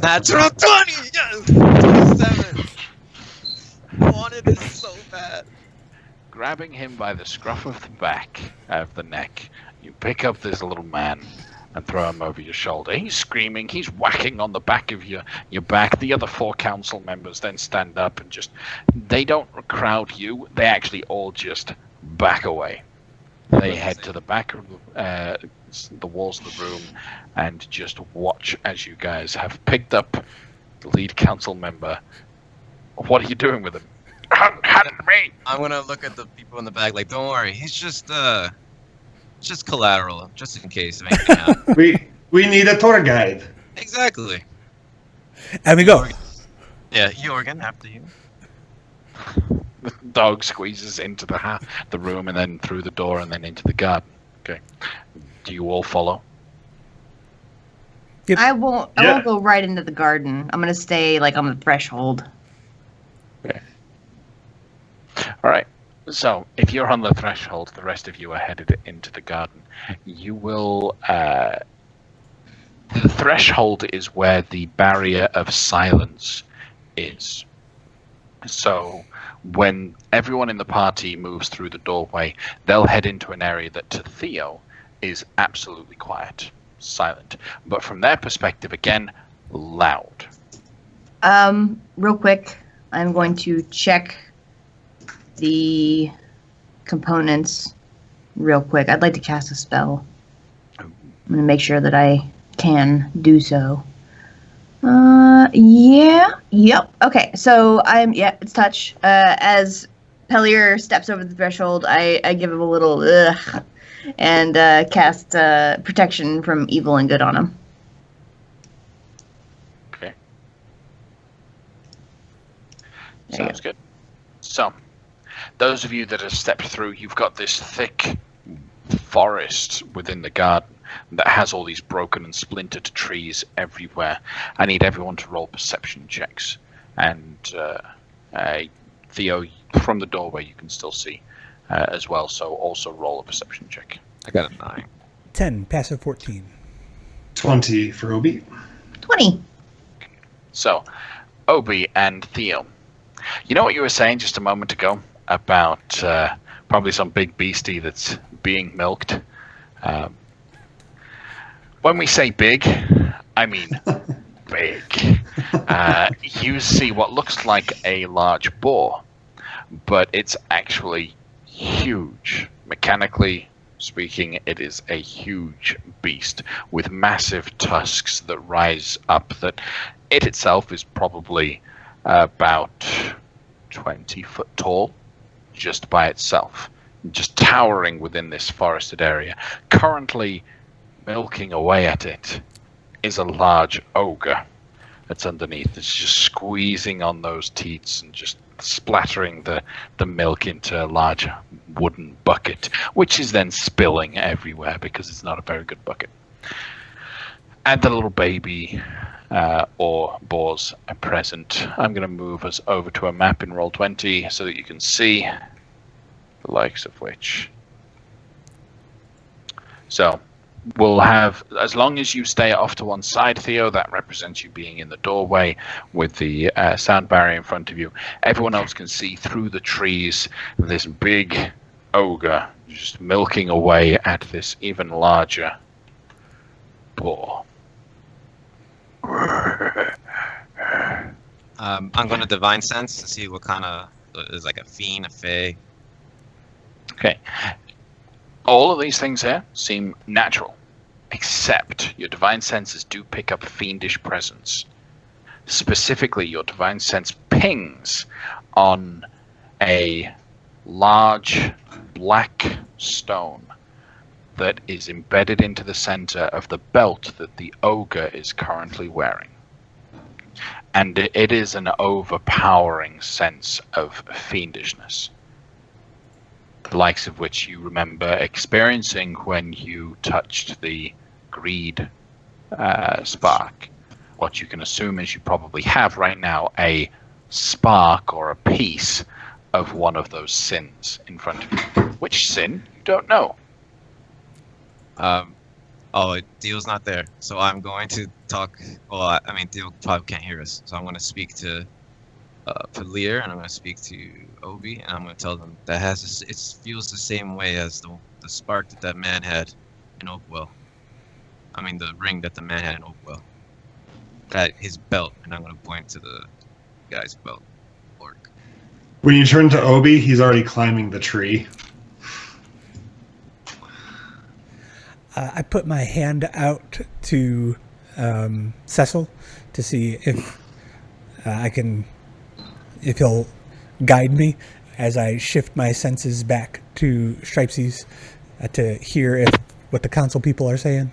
Natural 20! Yes! 27! I wanted this so bad. Grabbing him by the scruff of the back of the neck, you pick up this little man and throw him over your shoulder. He's screaming, he's whacking on the back of your back. The other 4 council members then stand up and they don't crowd you, they actually all just back away. They head to the back of the walls of the room and just watch as you guys have picked up the lead council member. What are you doing with him? Hunt me! I'm gonna look at the people in the back like, don't worry, he's just collateral, just in case of anything happens. we need a tour guide. Exactly. And we go. Yeah, Jorgen, after you. The dog squeezes into the room and then through the door and then into the garden. Okay. Do you all follow? Yep. I won't Yeah. go right into the garden. I'm gonna stay like on the threshold. Okay. All right. So if you're on the threshold, the rest of you are headed into the garden. You will. The threshold is where the barrier of silence is. So when everyone in the party moves through the doorway, they'll head into an area that to Theo is absolutely quiet, silent. But from their perspective, again, loud. Real quick, I'm going to check the components real quick. I'd like to cast a spell. I'm going to make sure that I can do so. Yep. Okay, so it's touch. As Pellier steps over the threshold, I give him a little ugh and cast protection from evil and good on him. Okay. There you Sounds good. So, those of you that have stepped through, you've got this thick forest within the garden that has all these broken and splintered trees everywhere. I need everyone to roll perception checks. And Theo, from the doorway, you can still see as well. So also roll a perception check. I got a 9. 10, passive 14. 20 for Obi. 20. So, Obi and Theo, you know what you were saying just a moment ago about probably some big beastie that's being milked? When we say big, I mean big. You see what looks like a large boar, but it's actually huge. Mechanically speaking, it is a huge beast with massive tusks that rise up, that it itself is probably about 20 foot tall just by itself, just towering within this forested area. Currently milking away at it is a large ogre that's underneath. It's just squeezing on those teats and just splattering the milk into a large wooden bucket, which is then spilling everywhere because it's not a very good bucket. And the little baby or boars are present. I'm going to move us over to a map in Roll20 so that you can see the likes of which. So we'll have, as long as you stay off to one side, Theo, that represents you being in the doorway with the sound barrier in front of you. Everyone else can see through the trees this big ogre just milking away at this even larger boar. I'm going to Divine Sense to see what kind of, is like a fiend, a fae. Okay. All of these things here seem natural, except your divine senses do pick up fiendish presence. Specifically, your divine sense pings on a large black stone that is embedded into the center of the belt that the ogre is currently wearing. And it is an overpowering sense of fiendishness, the likes of which you remember experiencing when you touched the greed spark. What you can assume is you probably have right now a spark or a piece of one of those sins in front of you. Which sin? You don't know. Theo's not there, so I'm going to talk. Well, I mean, Theo probably can't hear us, so I'm going to speak to Lear, and I'm going to speak to Obi, and I'm going to tell them that it feels the same way as the spark that man had in Oakwell. I mean, the ring that the man had in Oakwell. At his belt, and I'm going to point to the guy's belt. Orc. When you turn to Obi, he's already climbing the tree. I put my hand out to Cecil to see if if he'll guide me as I shift my senses back to Stripesy's to hear what the council people are saying.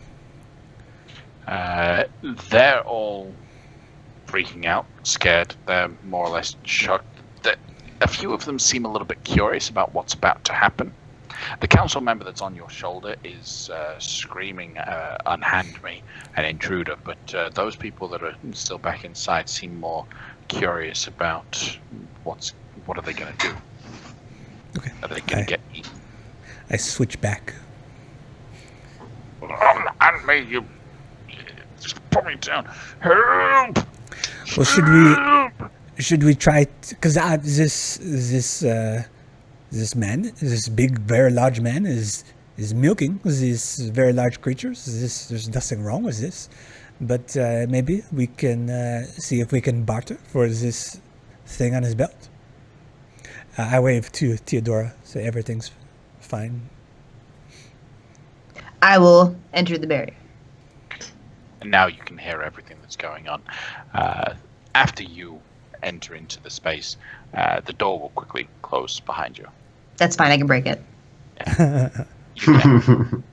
They're all freaking out, scared. They're more or less shocked. a few of them seem a little bit curious about what's about to happen. The council member that's on your shoulder is screaming, unhand me, an intruder, but those people that are still back inside seem more curious about what are they going to do? Okay. Are they going to get eaten? I switch back. Unhand me, you... Just put me down. Help! Well, should we try? Because this man, this big, very large man, is milking these very large creatures. There's nothing wrong with this, but maybe we can see if we can barter for this thing on his belt. I wave to Theodora, say everything's fine. I will enter the barrier. And now you can hear everything that's going on. After you enter into the space, the door will quickly close behind you. That's fine. I can break it. You can.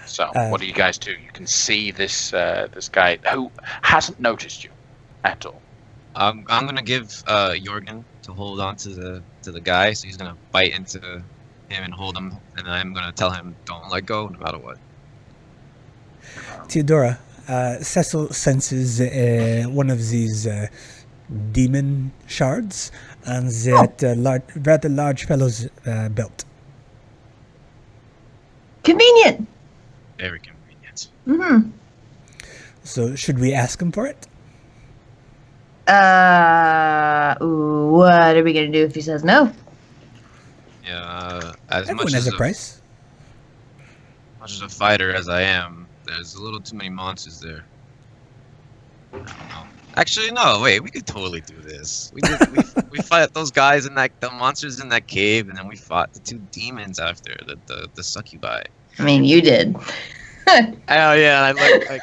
So, what do you guys do? You can see this this guy who hasn't noticed you at all. I'm gonna give Jorgen to hold on to the guy, so he's gonna bite into him and hold him, and I'm gonna tell him don't let go no matter what. Theodora, Cecil senses one of these demon shards on that rather large fellow's belt. Convenient. Very convenient. Mm-hmm. So should we ask him for it? What are we gonna do if he says no? Yeah, as Everyone much has as a price. much as a fighter as I am, there's a little too many monsters there. I don't know. Actually, no. Wait, we could totally do this. We fought those guys in the monsters in that cave, and then we fought the two demons after the succubi. I mean, you did. Oh yeah, I look like.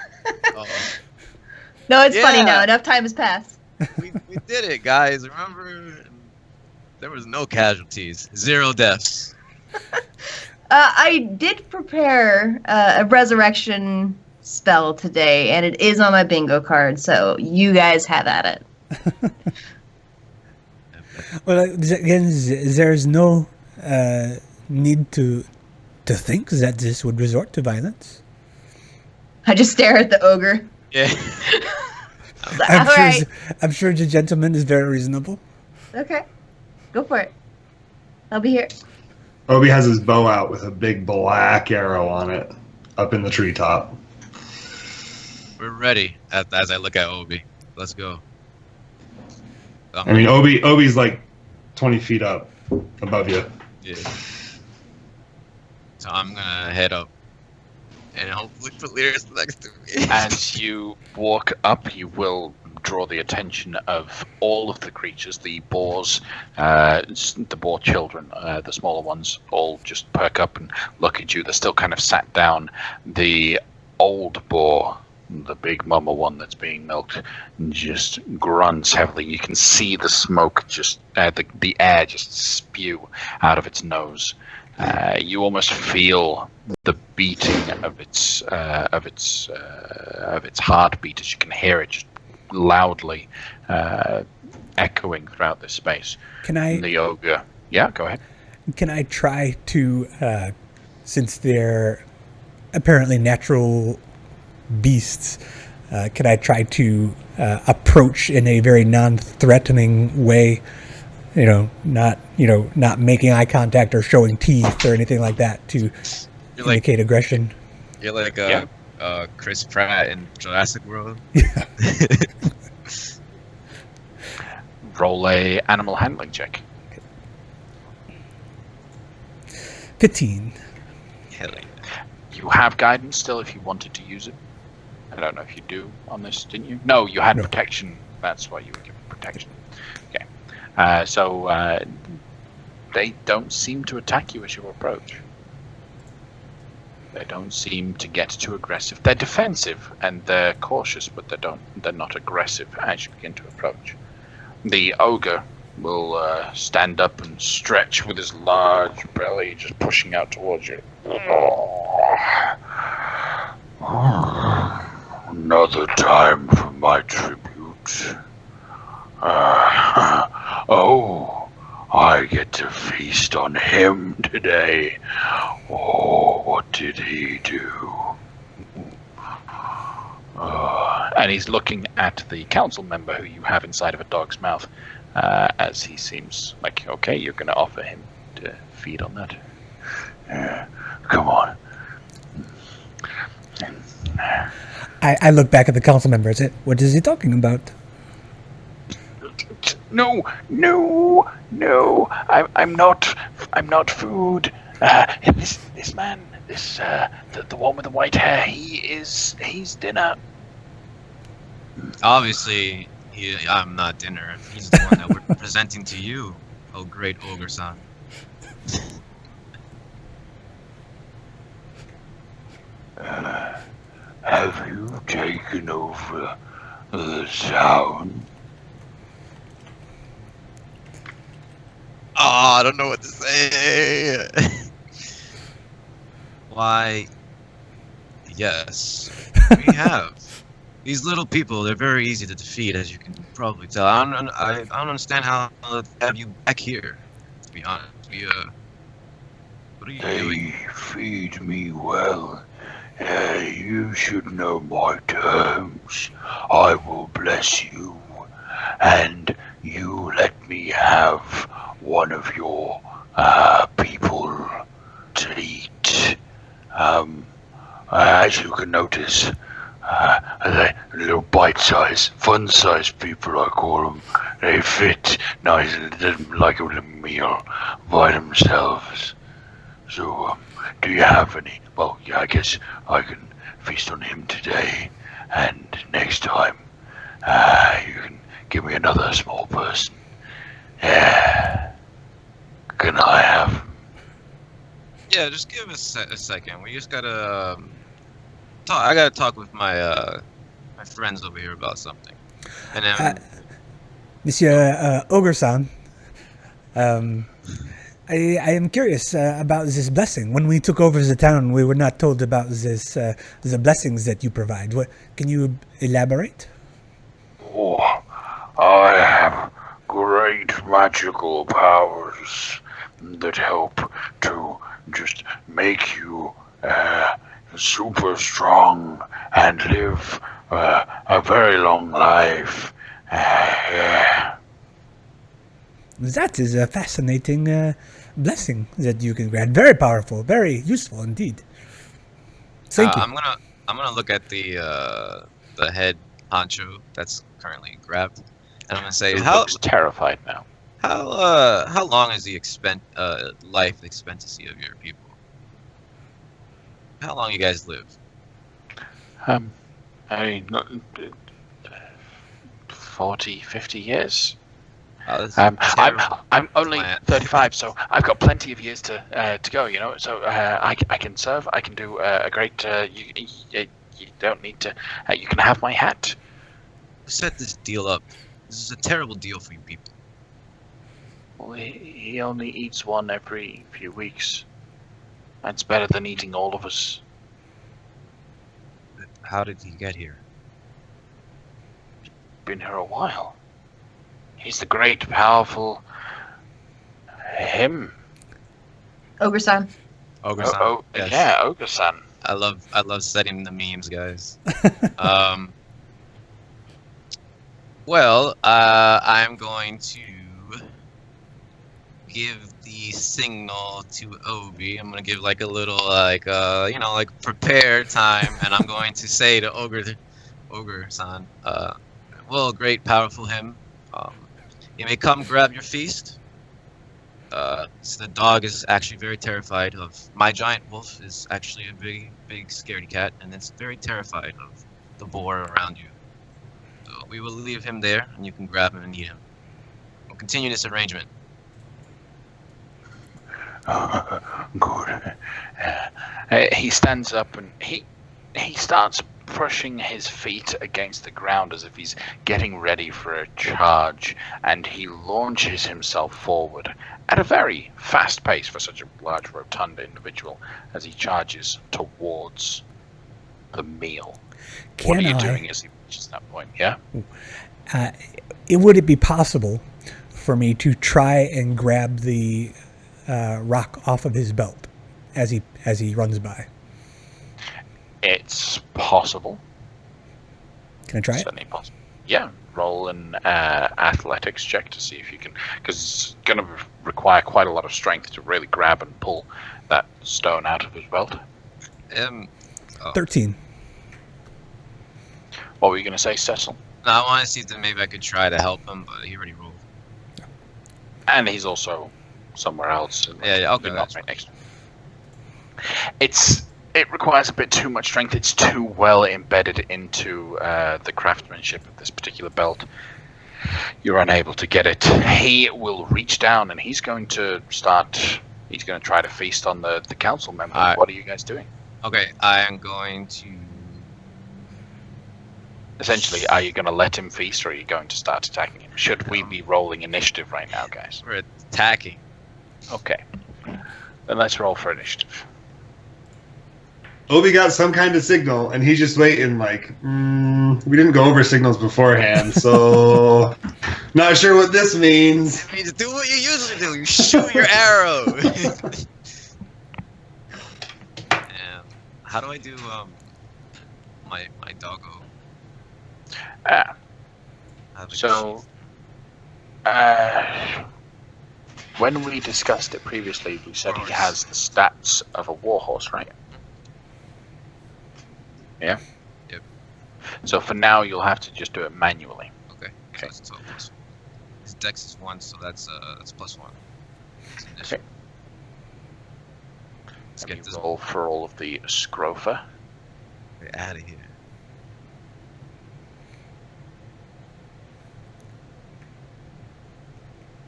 Oh. No, it's funny Yeah. now. Enough time has passed. We did it, guys. Remember? There was no casualties, 0 deaths. I did prepare a resurrection spell today, and it is on my bingo card, so you guys have at it. Well, again, there's no need to think that this would resort to violence. I just stare at the ogre. Yeah. I'm All sure. right. I'm sure the gentleman is very reasonable. Okay. Go for it. I'll be here. Obi has his bow out with a big black arrow on it, up in the treetop. We're ready. As I look at Obi, let's go. I mean, Obi's like 20 feet up above you. Yeah. So I'm gonna head up, and hopefully Valeria's next to me. As you walk up, you will draw the attention of all of the creatures, the boars, the boar children, the smaller ones, all just perk up and look at you. They're still kind of sat down. The old boar, the big mama one that's being milked, just grunts heavily. You can see the smoke, just the air just spew out of its nose. You almost feel the beating of its heartbeat as you can hear it just loudly echoing throughout this space. Can I? The ogre. Yeah, go ahead. Can I try to, since they're apparently natural beasts, can I try to approach in a very non-threatening way? Not making eye contact or showing teeth or anything like that to indicate aggression. You're like Chris Pratt in Jurassic World. Yeah. Roll a animal handling check. 15. Hell yeah. You have guidance still if you wanted to use it. I don't know if you do on this, didn't you? No, you had protection. That's why you were given protection. Okay. So they don't seem to attack you as you approach. They don't seem to get too aggressive. They're defensive and they're cautious, but they're not aggressive as you begin to approach. The ogre will stand up and stretch with his large belly just pushing out towards you. Another time for my tribute. Oh, I get to feast on him today. Oh, what did he do? And he's looking at the council member who you have inside of a dog's mouth, as he seems like, okay, you're going to offer him to feed on that. Come on. I look back at the council member and say, what is he talking about? No. I'm not food. This man, the one with the white hair, he's dinner. Obviously, I'm not dinner. He's the one that we're presenting to you, oh great ogre-san. Have you taken over the town? Oh, I don't know what to say. Why, yes, we have. These little people, they're very easy to defeat, as you can probably tell. I don't understand how to have you back here, to be honest. What are you doing? They feed me well. You should know my terms. I will bless you, and you let me have one of your people to eat. As you can notice, they're little bite-sized, fun-sized people, I call them. They fit nice, like a little meal by themselves. So, do you have any? Well, yeah, I guess I can feast on him today, and next time, you can give me another small person. Yeah. Can I have? Yeah, just give us a second. We just gotta talk. I gotta talk with my my friends over here about something. And then Monsieur Ogre-san, I am curious about this blessing. When we took over the town, we were not told about this the blessings that you provide. What, can you elaborate? Oh, I have great magical powers that help to just make you super strong and live a very long life. Yeah. That is a fascinating blessing that you can grant. Very powerful, very useful indeed. Thank you. I'm gonna look at the head honcho that's currently grabbed, and I'm gonna say He looks terrified now. how long is the life expectancy of your people? How long you guys live? I mean, 40, 50 years. I'm only 35, so I've got plenty of years to go. You know, so I can serve. I can do a great. You don't need to. You can have my hat. Who set this deal up? This is a terrible deal for you people. Well, he only eats one every few weeks. That's better than eating all of us. How did he get here? Been here a while. He's the great, powerful him. Ogre-san. Ogre-san. Oh, yes. yeah, Ogre-san. I love setting the memes, guys. Well, I'm going to give the signal to Obi. I'm gonna give like a little like prepare time, and I'm going to say to Ogre-san, well, great, powerful him. You may come grab your feast. So the dog is actually very terrified of my giant wolf. Is actually a big scaredy cat, and it's very terrified of the boar around you. So we will leave him there, and you can grab him and eat him. We'll continue this arrangement. Good. He stands up and he starts brushing his feet against the ground as if he's getting ready for a charge, and he launches himself forward at a very fast pace for such a large, rotund individual as he charges towards the meal. What are you doing as he reaches that point? Yeah? Would it be possible for me to try and grab the rock off of his belt as he runs by. It's possible. Can I try it? Certainly possible. Yeah, roll an athletics check to see if you can, because it's going to require quite a lot of strength to really grab and pull that stone out of his belt. 13. What were you going to say, Cecil? No, I want to see if maybe I could try to help him, but he already rolled. And he's also somewhere else. Yeah, okay. Not right next to him. It requires a bit too much strength. It's too well embedded into the craftsmanship of this particular belt. You're unable to get it. He will reach down and he's going to start. He's going to try to feast on the council members. What are you guys doing? Okay, I am going to. Essentially, are you going to let him feast or are you going to start attacking him? Should we be rolling initiative right now, guys? We're attacking. Okay. Then let's roll for initiative. Obi got some kind of signal, and he's just waiting. Like, we didn't go over signals beforehand, so not sure what this means. It means do what you usually do. You shoot your arrow. How do I do my doggo? When we discussed it previously, we said he has the stats of a warhorse, right? Yeah? Yep. So for now, you'll have to just do it manually. Okay. So that's 12 plus 1. His dex is 1, so that's plus 1. Okay. Let's get this roll for all of the Scrofa. Get out of here.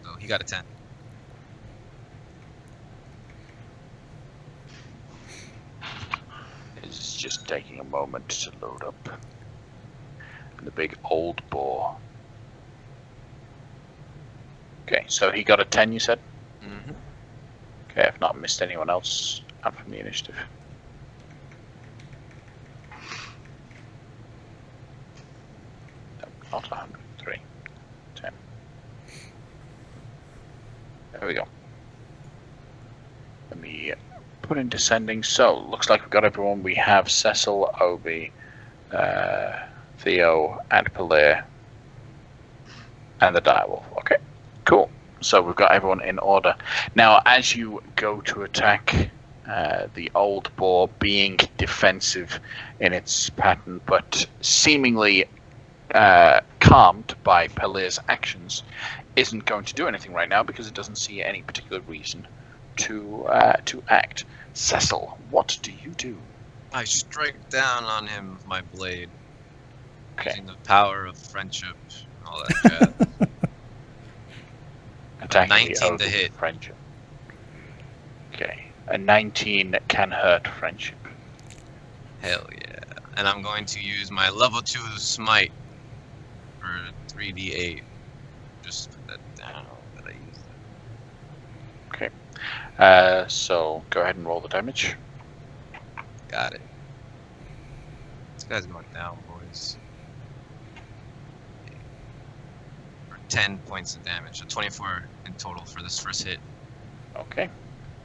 So he got a 10. It's just taking a moment to load up. And the big old boar. Okay, so he got a 10, you said? Mm-hmm. Okay, I've not missed anyone else out from the initiative. No, not 103. 10. There we go. Let me put in descending. So, looks like we've got everyone. We have Cecil, Obi, Theo, and Pelair, and the Direwolf. Okay, cool. So we've got everyone in order. Now, as you go to attack the old boar, being defensive in its pattern, but seemingly calmed by Pelair's actions, isn't going to do anything right now because it doesn't see any particular reason to act. Cecil, what do you do? I strike down on him with my blade. Okay. Using the power of friendship and all that jazz. Attacking 19 to hit. Friendship. Okay. A 19 can hurt friendship. Hell yeah. And I'm going to use my level 2 smite for 3d8. Just put that down that I used it. Okay. So go ahead and roll the damage. Got it. This guy's going down, boys. For 10 points of damage. So 24 in total for this first hit. Okay.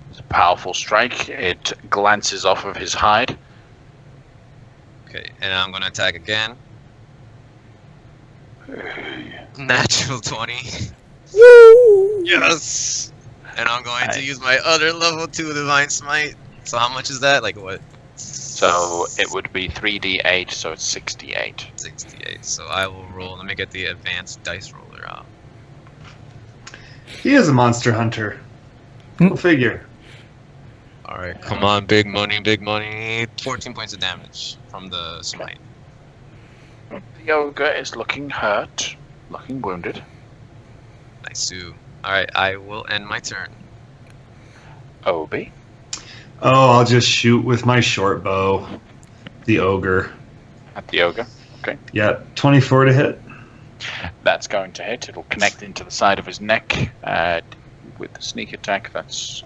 It's a powerful strike. It glances off of his hide. Okay, and I'm going to attack again. Natural 20. Woo! Yes! And I'm going to use my other level 2 Divine Smite. So how much is that? Like what? So it would be 3d8, so it's 68. 68. So I will roll. Let me get the advanced dice roller out. He is a monster hunter. Go figure. Alright, come on, big money, big money. 14 points of damage from the smite. The ogre is looking hurt, looking wounded. Nice. Alright, I will end my turn. Obi. Oh, I'll just shoot with my short bow. The ogre. At the ogre. Okay. Yeah, 24 to hit. That's going to hit. It'll connect into the side of his neck with the sneak attack. That's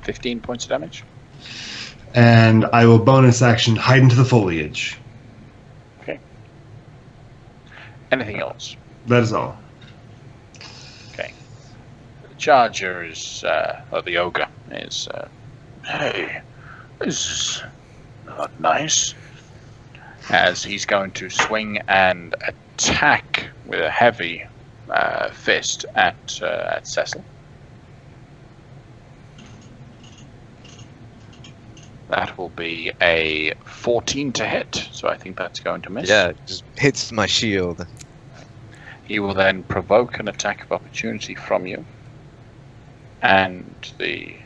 15 points of damage. And I will bonus action hide into the foliage. Okay. Anything else? That is all. Okay. Charger is, or the ogre is, hey, this is not nice. As he's going to swing and attack with a heavy fist at Cecil. That will be a 14 to hit, so I think that's going to miss. Yeah, it just hits my shield. He will then provoke an attack of opportunity from you. And the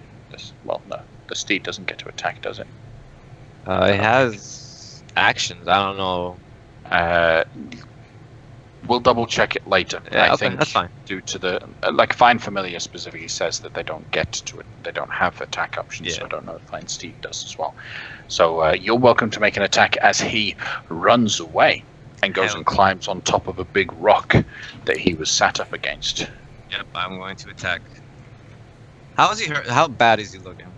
steed doesn't get to attack, does it? It has actions. I don't know. We'll double check it later. Yeah, I okay, think that's fine. due to the like Fine Familiar specifically says that they don't get to it. They don't have attack options. So Yeah. I don't know if Fine Steed does as well. So you're welcome to make an attack as he runs away and goes Hell. and climbs on top of a big rock that he was sat up against. Yep, I'm going to attack. How is he hurt? How bad is he looking?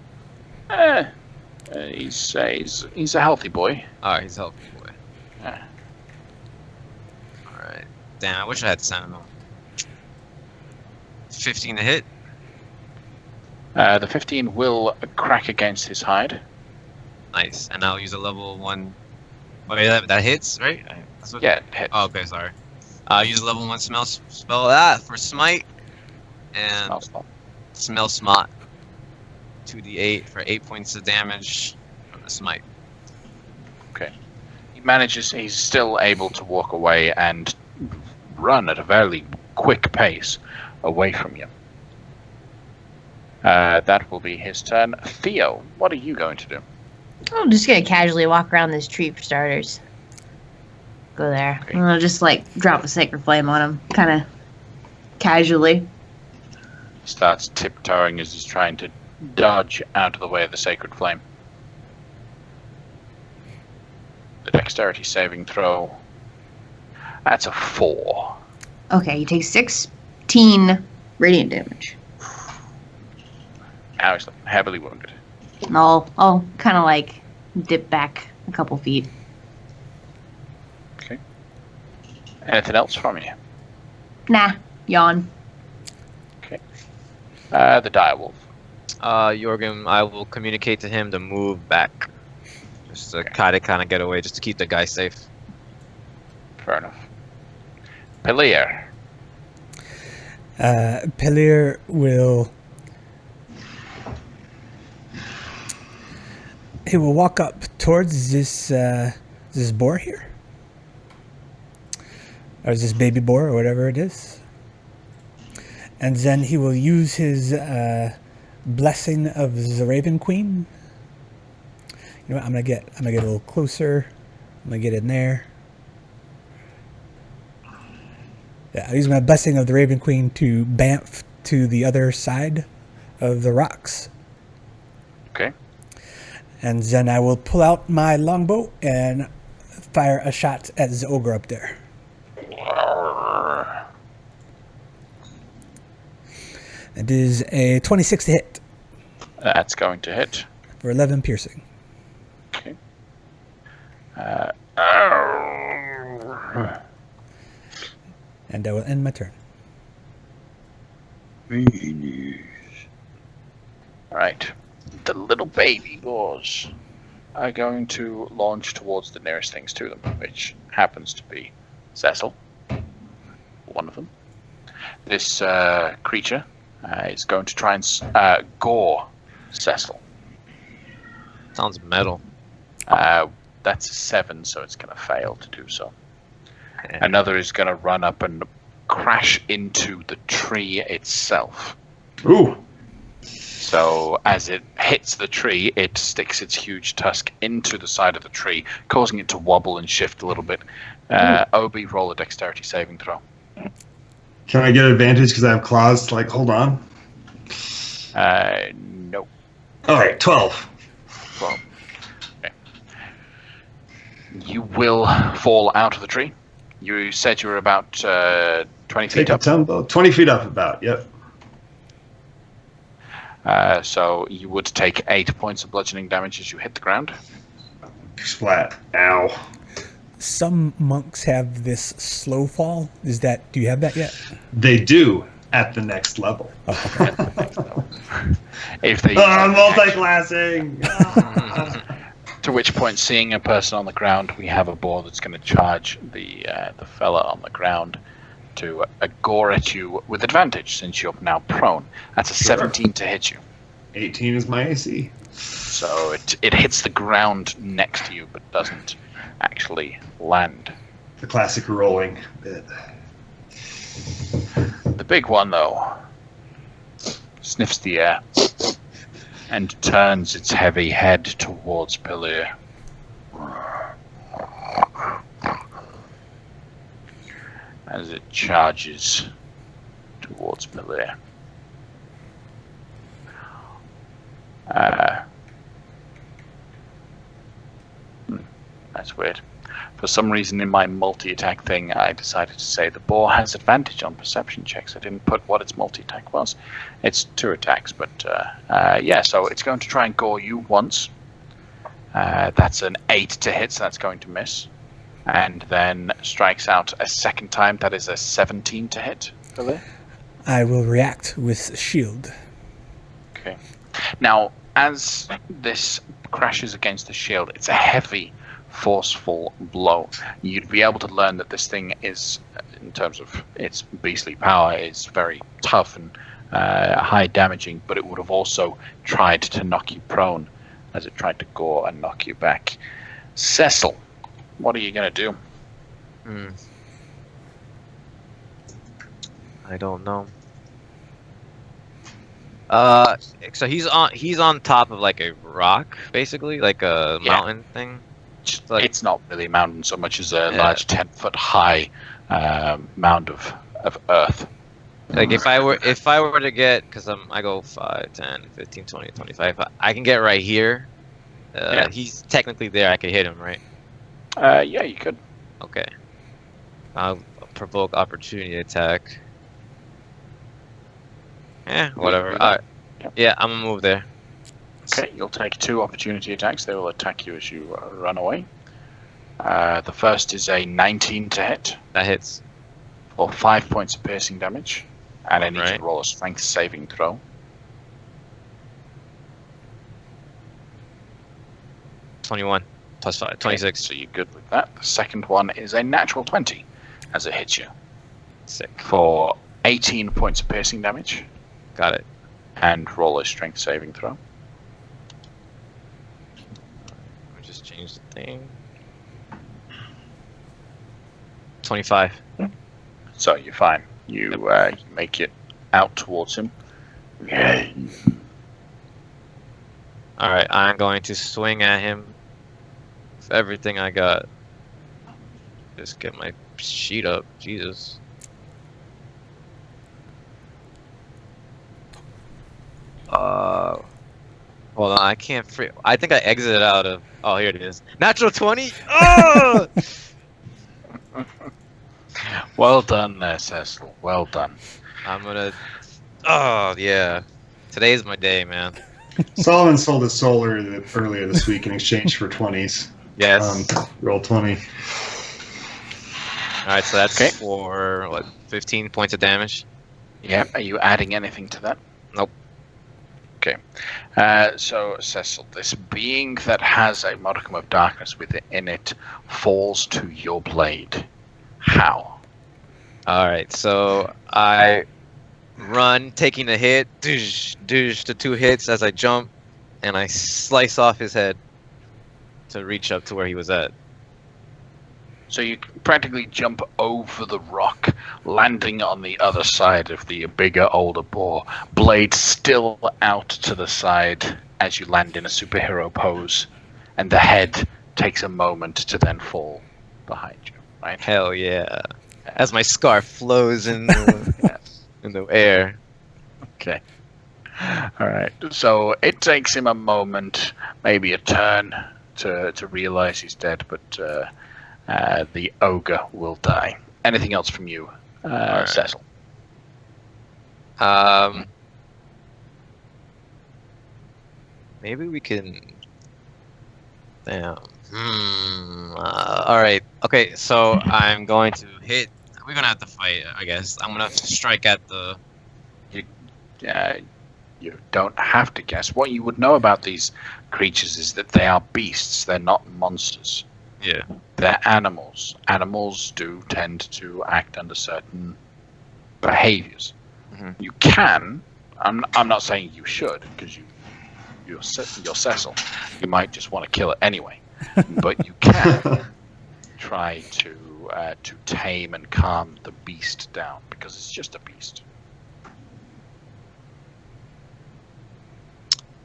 He's a healthy boy. Alright, he's a healthy boy. Yeah. Alright. Damn, I wish I had Sentinel. 15 to hit. The 15 will crack against his hide. Nice. And I'll use a level 1. Wait, that hits, right? That's what... Yeah, it hit. Oh, okay, sorry. Use a level 1 spell for smite. And Smells fun. smell smot. 2d8 for 8 points of damage from the smite. He manages. He's still able to walk away and run at a very quick pace away from you. That will be his turn. Theo, what are you going to do? I'm just gonna casually walk around this tree for starters. Go there. Okay. And I'll just like drop a sacred flame on him, kind of casually. Starts tiptoeing as he's trying to dodge out of the way of the sacred flame. The dexterity saving throw. That's a 4. Okay, he takes 16 radiant damage. Now he's heavily wounded. And I'll kind of like dip back a couple feet. Okay. Anything else from you? Nah, yawn. The direwolf. Jorgen, I will communicate to him to move back. Just to kind of get away, just to keep the guy safe. Fair enough. Pelir. Pelir will. He will walk up towards this boar here, or this baby boar, or whatever it is, and then he will use his blessing of the Raven Queen. You know what? I'm gonna get a little closer. I'm gonna get in there. Yeah, I'll use my blessing of the Raven Queen to bamf to the other side of the rocks. Okay. And then I will pull out my longbow and fire a shot at the ogre up there. It is a 26 to hit That's going to hit. for 11 piercing. Okay. And I will end my turn. Right. The little baby boars are going to launch towards the nearest things to them, which happens to be Cecil, one of them. This creature is going to try and gore Cecil. Sounds metal. That's a 7, so it's going to fail to do so. Another is going to run up and crash into the tree itself. Ooh. So as it hits the tree, it sticks its huge tusk into the side of the tree, causing it to wobble and shift a little bit. Obi, roll a dexterity saving throw. Can I get advantage because I have claws? Like, hold on. No. All right, 12. Well, okay. You will fall out of the tree. You said you were about 20 Take feet a up. tumble. 20 feet up about, yep. So you would take 8 points of bludgeoning damage as you hit the ground. Splat. Ow. Some monks have this slow fall. Do you have that yet? They do. at the next level. If they use that action, Multi-classing! Ah. to which point, seeing a person on the ground, we have a boar that's going to charge the fella on the ground to gore at you with advantage, since you're now prone. That's a 17 to hit you. 18 is my AC. So it hits the ground next to you, but doesn't actually land. The classic rolling bit. The big one, though, sniffs the air and turns its heavy head towards Pelir. As it charges towards Pelir. That's weird. For some reason in my multi-attack thing, I decided to say the boar has advantage on perception checks. I didn't put what its multi-attack was. It's 2 attacks, but yeah, so it's going to try and gore you once. That's an 8 to hit, so that's going to miss. And then strikes out a second time. That is a 17 to hit. I will react with shield. Okay. Now, as this crashes against the shield, it's a heavy, forceful blow. You'd be able to learn that this thing is, in terms of its beastly power, is very tough and high damaging, but it would have also tried to knock you prone as it tried to gore and knock you back. Cecil, what are you going to do? I don't know. So he's on top of like a rock, basically, like a mountain thing. Like, it's not really a mountain so much as a large 10-foot high mound of earth. Like if I were to get, because I go 5, 10, 15, 20, 25, I can get right here. He's technically there. I could hit him, right? Yeah, you could. Okay. I'll provoke opportunity attack. Whatever. Alright. Yeah, I'm gonna move there. Okay, you'll take 2 opportunity attacks. They will attack you as you run away. The first is a 19 to hit. That hits. For 5 points of piercing damage. And I need Right. to roll a strength saving throw. 21 plus 5, 26. So you're good with that. The second one is a natural 20 as it hits you. Sick. For 18 points of piercing damage. Got it. And roll a strength saving throw. Let me just change the thing. 25. So you're fine. You make it out towards him. Alright, I'm going to swing at him with everything I got. Just get my sheet up. Jesus. Hold on, I can't I think I exited out of... Oh, here it is. Natural 20? Oh! Well done there, Cecil. Well done. I'm gonna... Oh, yeah. Today's my day, man. Solomon sold his soul earlier this week in exchange for 20s. Yes. Roll 20. Alright, so that's Okay. for, what, 15 points of damage? Yeah. Are you adding anything to that? Nope. Okay. So, Cecil, this being that has a modicum of darkness within it falls to your blade. How? Alright, so I run, taking a hit, doosh, doosh, the 2 hits as I jump, and I slice off his head to reach up to where he was at. So you practically jump over the rock, landing on the other side of the bigger, older boar, blade still out to the side as you land in a superhero pose, and the head takes a moment to then fall behind you, right? Hell yeah. As my scarf flows in the air. Okay. All right. So it takes him a moment, maybe a turn, to realize he's dead, but the ogre will die. Anything else from you, right. Cecil? Maybe we can... Damn. Alright. Okay, so I'm going to hit... We're gonna have to fight, I guess. I'm gonna strike at the you don't have to guess. What you would know about these creatures is that they are beasts. They're not monsters. Yeah. They're animals. Animals do tend to act under certain behaviors. Mhm. You can. I'm not saying you should, because you're Cecil. You might just want to kill it anyway. But you can try to tame and calm the beast down, because it's just a beast.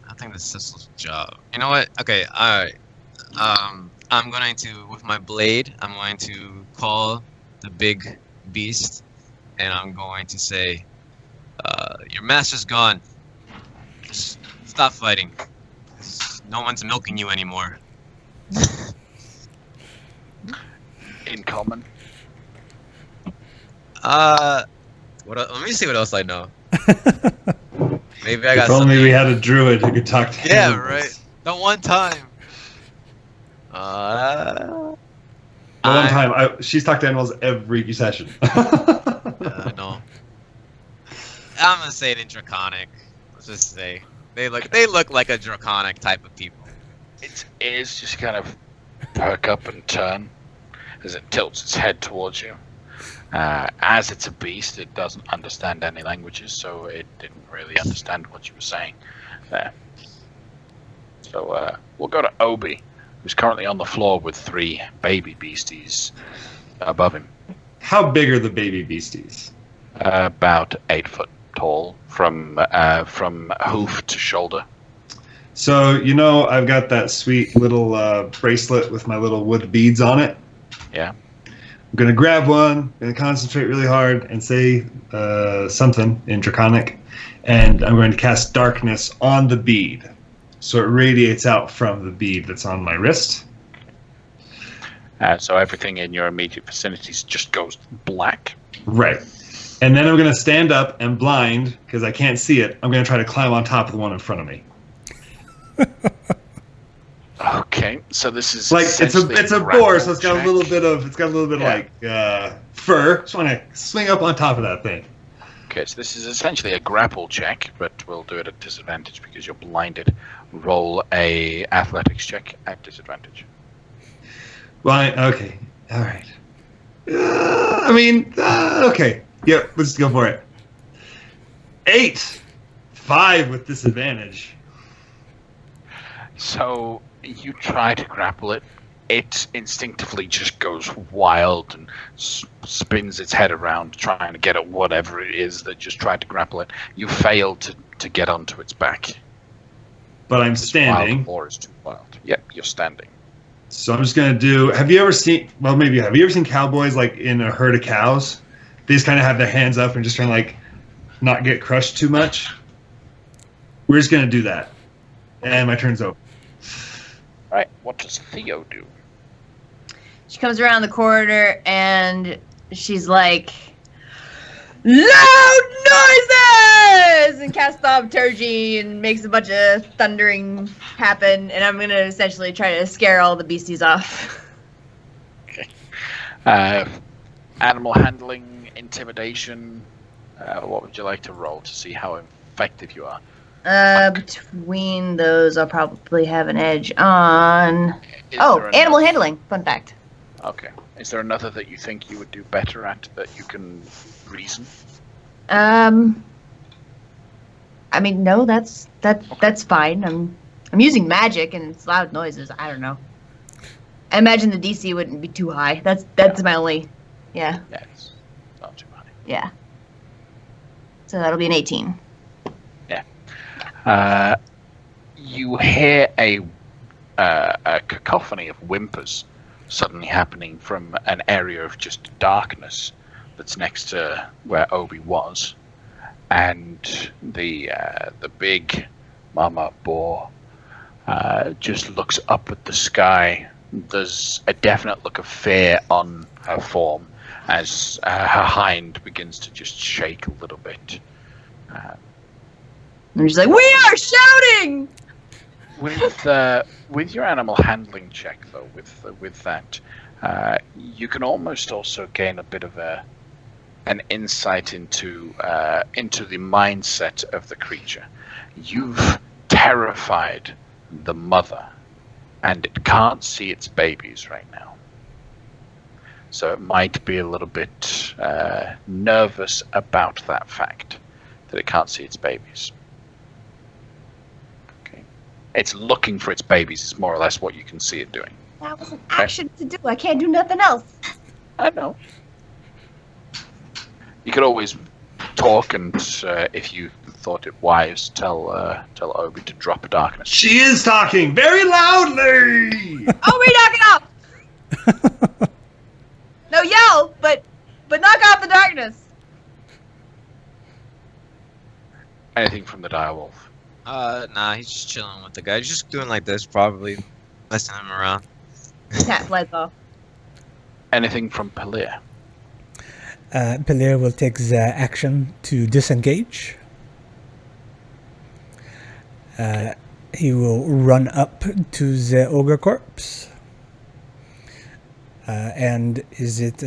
I think that's Cecil's job. You know what? Okay, alright. I'm going to, with my blade, I'm going to call the big beast, and I'm going to say, your master's gone. Just stop fighting. No one's milking you anymore. In common. Let me see what else I know. Maybe I got If only something. we had a druid who could talk to Yeah, animals. right. The one time. The one time, she's talked to animals every session. No. I'm gonna say it in Draconic. Let's just say they look like a Draconic type of people. Its ears just kind of perk up and turn as it tilts its head towards you. As it's a beast, it doesn't understand any languages, so it didn't really understand what you were saying there. So we'll go to Obi, who's currently on the floor with 3 baby beasties above him. How big are the baby beasties? About 8 foot tall, from hoof to shoulder. So, I've got that sweet little bracelet with my little wood beads on it. Yeah. I'm going to grab one, I'm going to concentrate really hard and say something in Draconic, and I'm going to cast darkness on the bead. So it radiates out from the bead that's on my wrist. So everything in your immediate vicinity just goes black. Right. And then I'm going to stand up and blind, because I can't see it. I'm going to try to climb on top of the one in front of me. Okay, so this is Like it's a boar, so it's got a little bit of like fur. Just want to swing up on top of that thing. Okay, so this is essentially a grapple check, but we'll do it at disadvantage because you're blinded. Roll a athletics check at disadvantage. Well, okay, all right. Okay. Yep, let's go for it. 8, 5 with disadvantage. So you try to grapple it. It instinctively just goes wild and spins its head around trying to get at whatever it is that just tried to grapple it. You fail to get onto its back. But I'm This standing. wild boar is too wild. Yep, you're standing. So I'm just gonna do. Have you ever seen? Well, maybe have you ever seen cowboys like in a herd of cows? They just kind of have their hands up and just trying to like not get crushed too much. We're just gonna do that, and my turn's over. All right, what does Theo do? She comes around the corner and she's like, "Loud noises!" and casts thaumaturgy and makes a bunch of thundering happen. And I'm gonna essentially try to scare all the beasties off. Okay. Animal handling, intimidation. What would you like to roll to see how effective you are? Between those, I'll probably have an edge on. Is Oh, there animal another- handling. Fun fact. Okay. Is there another that you think you would do better at that you can reason? I mean, no, that's fine. I'm using magic and it's loud noises. I don't know. I imagine the DC wouldn't be too high. That's my only. Yeah. Yeah, it's not too high. Yeah. So that'll be an 18. You hear a cacophony of whimpers suddenly happening from an area of just darkness that's next to where Obi was, and the big mama boar just looks up at the sky. There's a definite look of fear on her form as her hind begins to just shake a little bit. And she's like, "We are shouting!" With your animal handling check, though, with that, you can almost also gain a bit of a an insight into the mindset of the creature. You've terrified the mother, and it can't see its babies right now. So it might be a little bit nervous about that fact, that it can't see its babies. Okay. It's looking for its babies is more or less what you can see it doing. That was an action to do. I can't do nothing else. I know. You could always talk, and if you thought it wise, tell Obi to drop darkness. She is talking very loudly. Oh, we knock it off! No, yell, but knock off the darkness. Anything from the direwolf? Nah, he's just chilling with the guy. He's just doing like this, probably messing him around. Tap lights off. Anything from Pelir? Pelir will take the action to disengage. He will run up to the ogre corpse. And is it...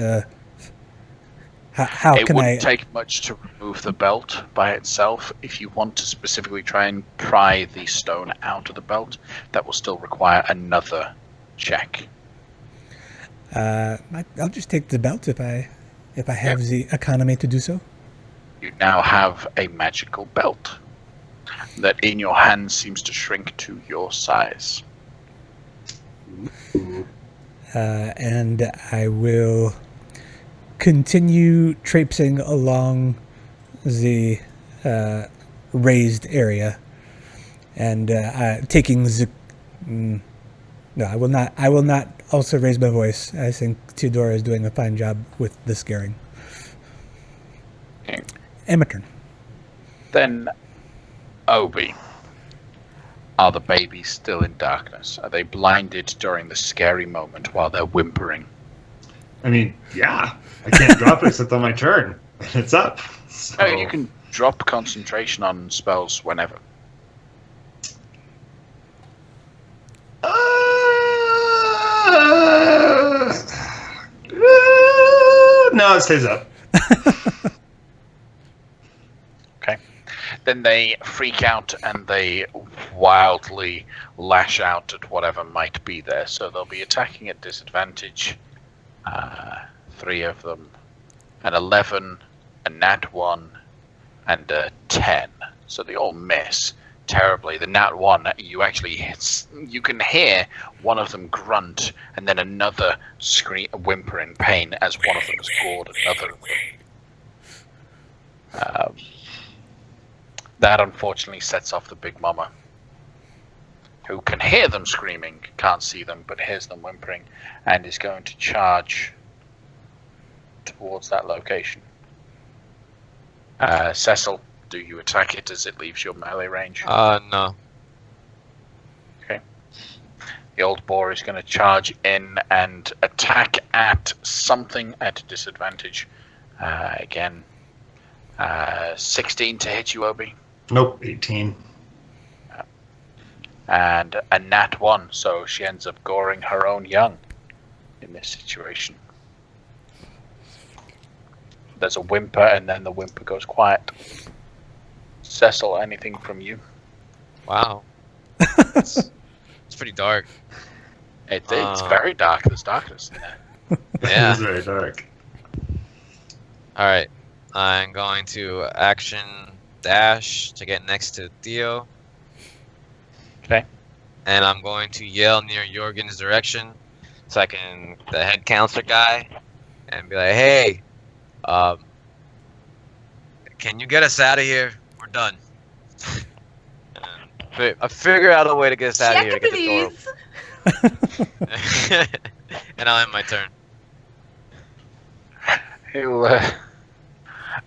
how It can I... wouldn't take much to remove the belt by itself. If you want to specifically try and pry the stone out of the belt, that will still require another check. I'll just take the belt if I have the economy to do so. You now have a magical belt that in your hand seems to shrink to your size. And I will continue traipsing along the raised area and taking the... No, I will not. I will not also raise my voice. I think Theodora is doing a fine job with the scaring. Okay. And my turn. Then, Obi, are the babies still in darkness? Are they blinded during the scary moment while they're whimpering? I mean, yeah. I can't drop it except on my turn. It's up. So. Oh, you can drop concentration on spells whenever. No, it stays up. Okay. Then they freak out and they wildly lash out at whatever might be there. So they'll be attacking at disadvantage. 3 of them. An 11, a nat 1, and a 10. So they all miss terribly. The nat 1, you can hear one of them grunt, and then another whimper in pain as one of them has gored another of them. That unfortunately sets off the big mama, who can hear them screaming, can't see them, but hears them whimpering, and is going to charge towards that location. Cecil, do you attack it as it leaves your melee range? No. Okay. The old boar is going to charge in and attack at something at a disadvantage. Again, 16 to hit you, Obi. Nope, 18. And a nat 1, so she ends up goring her own young in this situation. There's a whimper, and then the whimper goes quiet. Cecil, anything from you? Wow. It's pretty dark. It's very dark. There's darkness in there. Yeah. It's very dark. Alright. I'm going to action dash to get next to Theo. Okay. And I'm going to yell near Jorgen's direction so I can, the head counselor guy, and be like, hey, can you get us out of here? We're done. And I figure out a way to get us out of here to get the door open. And I'll end my turn.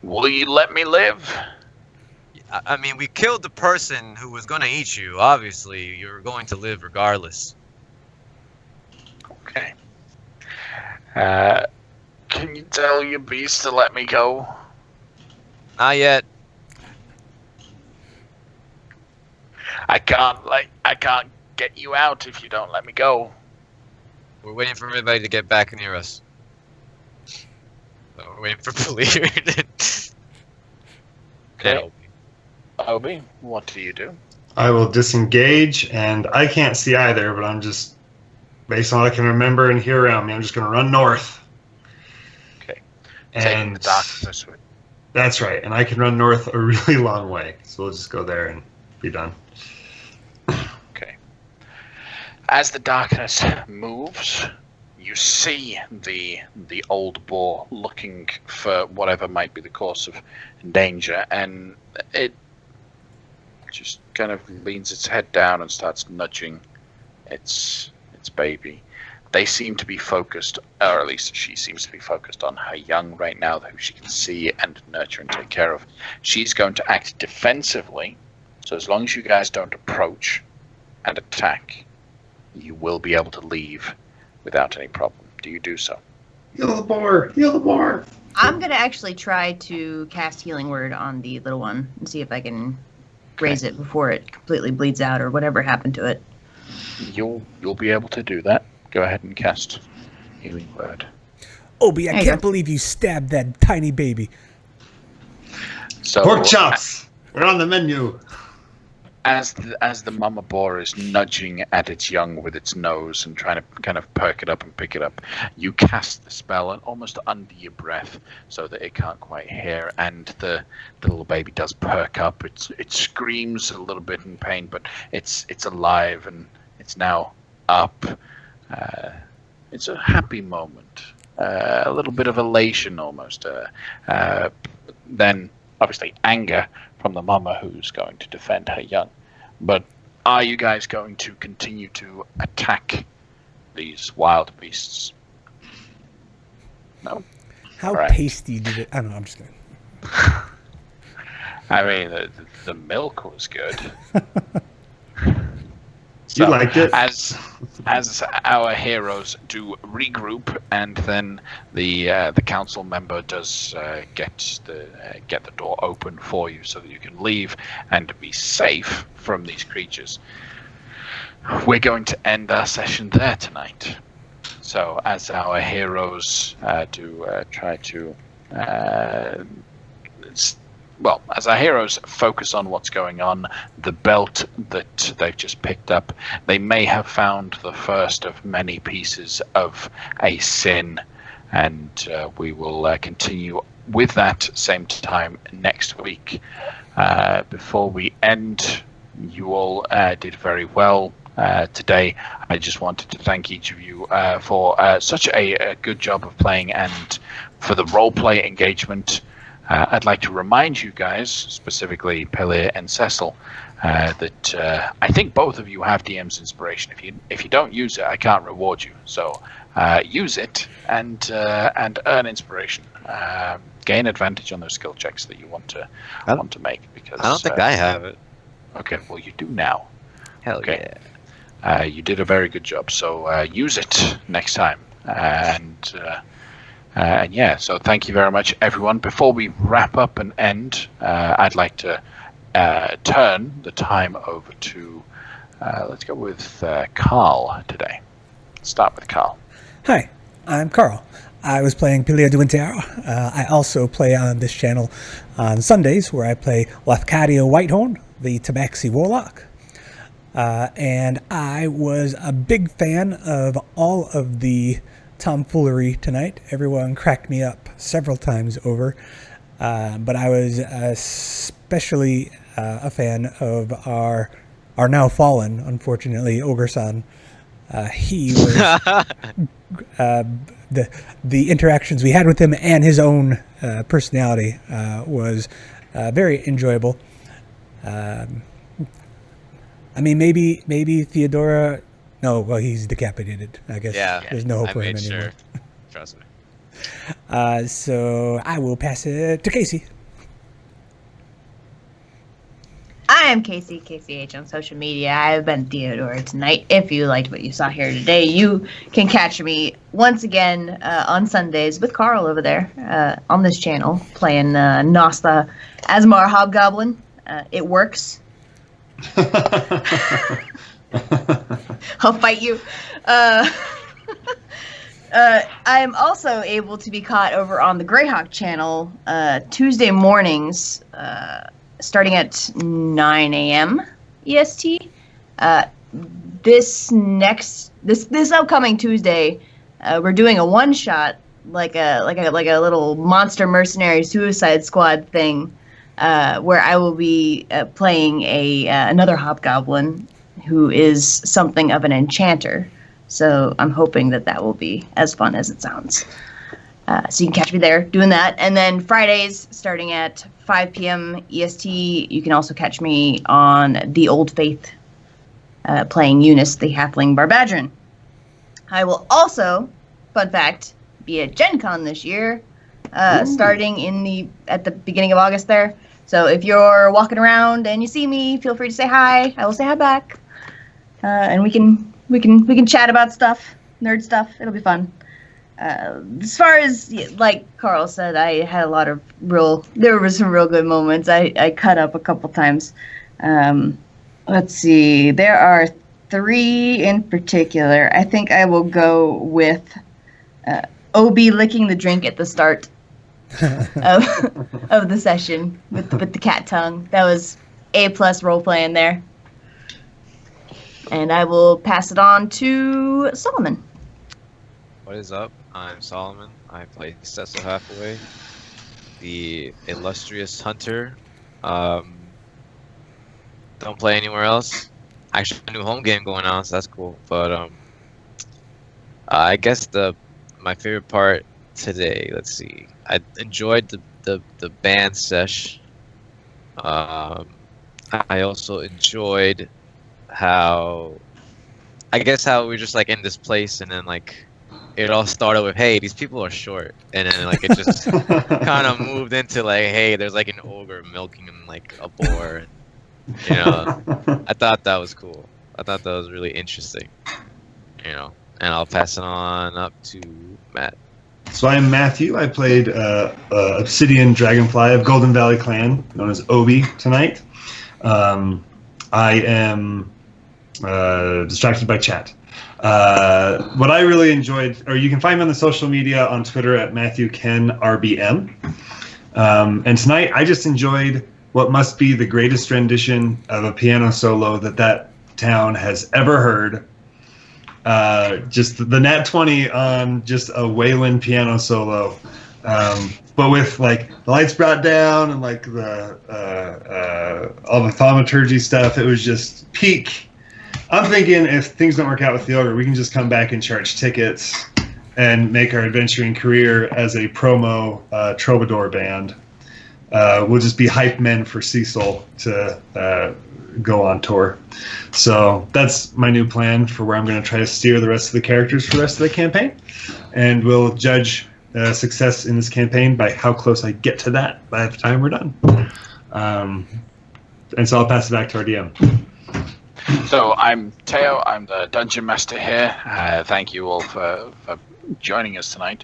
Will you let me live? I mean, we killed the person who was going to eat you. Obviously, you're going to live regardless. Okay. Can you tell your beast to let me go? Not yet. I can't get you out if you don't let me go. We're waiting for everybody to get back near us. So we're waiting for Blear. Okay. Obi, what do you do? I will disengage, and I can't see either, but I'm just, based on what I can remember and hear around me, I'm just going to run north. Okay. Taking And the darkness with. that's right, and I can run north a really long way, so we'll just go there and be done. Okay. As the darkness moves, you see the old boar looking for whatever might be the cause of danger, and it just kind of leans its head down and starts nudging its baby. They seem to be focused, or at least she seems to be focused on her young right now, who she can see and nurture and take care of. She's going to act defensively, so as long as you guys don't approach and attack, you will be able to leave without any problem. Do you do so? Heal the boar! Heal the boar! I'm gonna actually try to cast Healing Word on the little one and see if I can raise it before it completely bleeds out or whatever happened to it. You'll be able to do that. Go ahead and cast Healing Word. Obi, I There you can't go. believe you stabbed that tiny baby. So Pork chops! We're on the menu! as the mama boar is nudging at its young with its nose and trying to kind of perk it up and pick it up, you cast the spell and almost under your breath so that it can't quite hear, and the little baby does perk up. It screams a little bit in pain, but it's alive and it's now up. It's a happy moment, a little bit of elation almost. Then obviously anger from the mama who's going to defend her young. But are you guys going to continue to attack these wild beasts? No? How Right. tasty did it? I don't know. I'm just kidding. I mean, the milk was good. You liked it? As our heroes do regroup, and then the council member does get the door open for you so that you can leave and be safe from these creatures. We're going to end our session there tonight. So as our heroes try to as our heroes focus on what's going on, the belt that they've just picked up, they may have found the first of many pieces of a sin, and we will continue with that same time next week. Before we end, you all did very well today. I just wanted to thank each of you for such a good job of playing and for the roleplay engagement. I'd like to remind you guys, specifically Pellier and Cecil, that I think both of you have DM's inspiration. If you don't use it, I can't reward you. So use it and earn inspiration. Gain advantage on those skill checks that you want to make. Because I don't think I have it. Okay, well you do now. Hell Okay. You did a very good job. So use it next time. And yeah, so thank you very much, everyone. Before we wrap up and end, I'd like to turn the time over to, let's go with Carl today. Start with Carl. Hi, I'm Carl. I was playing Pilia Duintero. I also play on this channel on Sundays, where I play Lafcadio Whitehorn, the Tabaxi Warlock. And I was a big fan of all of the tomfoolery tonight. Everyone cracked me up several times over. But I was especially a fan of our now fallen, unfortunately, Ogre-san. He was... the interactions we had with him and his own personality was very enjoyable. I mean, maybe Theodora. No, well, he's decapitated. I guess there's no hope for him anymore. Sure. Trust me. So I will pass it to Casey. I am Casey, KCH on social media. I've been Theodora tonight. If you liked what you saw here today, you can catch me once again on Sundays with Carl over there on this channel, playing Nosta Asmar Hobgoblin. It works. I'll fight you. I'm also able to be caught over on the Greyhawk channel Tuesday mornings, starting at 9 a.m. EST. This upcoming Tuesday, we're doing a one shot, like a little monster mercenary Suicide Squad thing, where I will be playing another hobgoblin who is something of an enchanter. So I'm hoping that will be as fun as it sounds. So you can catch me there doing that. And then Fridays, starting at 5 p.m. EST, you can also catch me on The Old Faith, playing Eunice, the Halfling Barbadron. I will also, fun fact, be at Gen Con this year, starting at the beginning of August there. So if you're walking around and you see me, feel free to say hi. I will say hi back. And we can chat about stuff, nerd stuff. It'll be fun. As far as, like Carl said, I had there were some real good moments. I cut up a couple times. Let's see. There are 3 in particular. I think I will go with Obi licking the drink at the start of the session with the cat tongue. That was A+ role playing there. And I will pass it on to Solomon. What is up? I'm Solomon. I play Cecil Hathaway, the illustrious hunter. Don't play anywhere else. Actually, a new home game going on, so that's cool. But I guess my favorite part today. Let's see. I enjoyed the band sesh. I also enjoyed how we're just like in this place, and then like it all started with, hey, these people are short, and then like it just kind of moved into like, hey, there's like an ogre milking like a boar. You know, I thought that was cool. I thought that was really interesting. You know, and I'll pass it on up to Matt. So I'm Matthew. I played Obsidian Dragonfly of Golden Valley Clan, known as Obi, tonight. I am distracted by chat. What I really enjoyed, or you can find me on the social media on Twitter at MatthewKenRBM. And tonight I just enjoyed what must be the greatest rendition of a piano solo that town has ever heard. Just the Nat 20 on just a Waylon piano solo, but with like the lights brought down and like the all the thaumaturgy stuff. It was just peak. I'm thinking if things don't work out with the ogre, we can just come back and charge tickets and make our adventuring career as a promo troubadour band. We'll just be hype men for Cecil to go on tour. So that's my new plan for where I'm going to try to steer the rest of the characters for the rest of the campaign. And we'll judge success in this campaign by how close I get to that by the time we're done. And so I'll pass it back to our DM. So I'm Teo. I'm the Dungeon Master here. Thank you all for joining us tonight.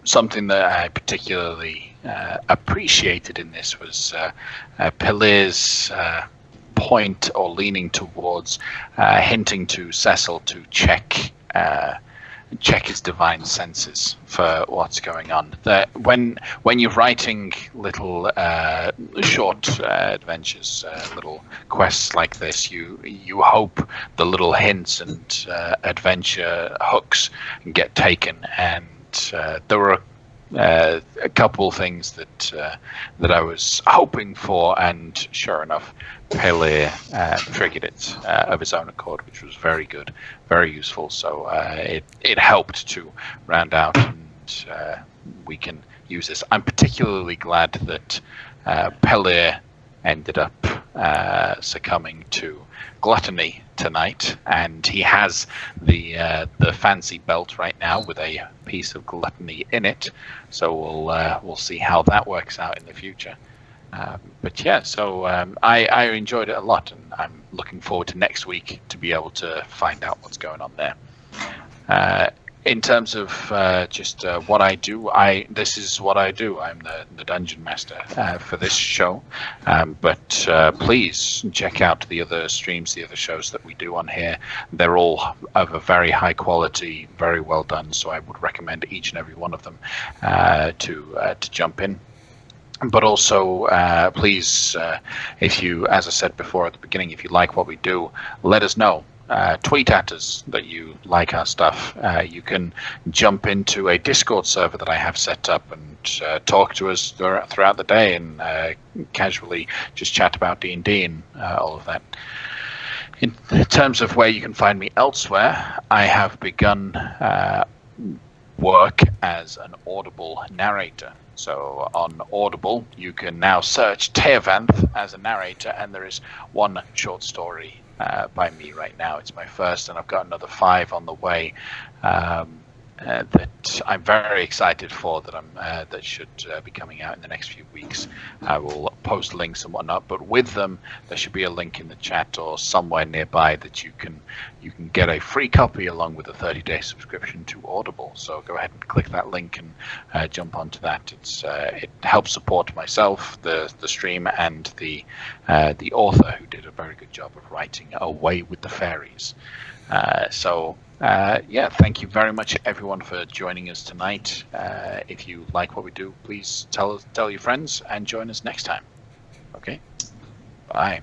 Something that I particularly appreciated in this was Pelir's point or leaning towards hinting to Cecil to check his divine senses for what's going on. That when you're writing little short adventures, little quests like this, you hope the little hints and adventure hooks get taken, and there were a couple things that I was hoping for, and sure enough, Pelir triggered it of his own accord, which was very good, very useful. So it helped to round out, and we can use this. I'm particularly glad that Pelir ended up succumbing to gluttony tonight, and he has the fancy belt right now with a piece of gluttony in it. So we'll see how that works out in the future. But yeah, so I enjoyed it a lot, and I'm looking forward to next week to be able to find out what's going on there. In terms of just what I do, this is what I do. I'm the dungeon master for this show. But please check out the other streams, the other shows that we do on here. They're all of a very high quality, very well done. So I would recommend each and every one of them to jump in. But also, please, if you, as I said before at the beginning, if you like what we do, let us know. Tweet at us that you like our stuff. You can jump into a Discord server that I have set up and talk to us throughout the day and casually just chat about D&D and all of that. In terms of where you can find me elsewhere, I have begun work as an Audible narrator. So on Audible, you can now search Teovanth as a narrator, and there is one short story by me right now. It's my first, and I've got another 5 on the way that I'm very excited for. That should be coming out in the next few weeks. I will post links and whatnot, but with them, there should be a link in the chat or somewhere nearby that you can get a free copy along with a 30-day subscription to Audible. So go ahead and click that link and jump onto that. It helps support myself, the stream, and the author, who did a very good job of writing Away with the Fairies. Thank you very much, everyone, for joining us tonight. If you like what we do, please tell your friends and join us next time. Okay, bye.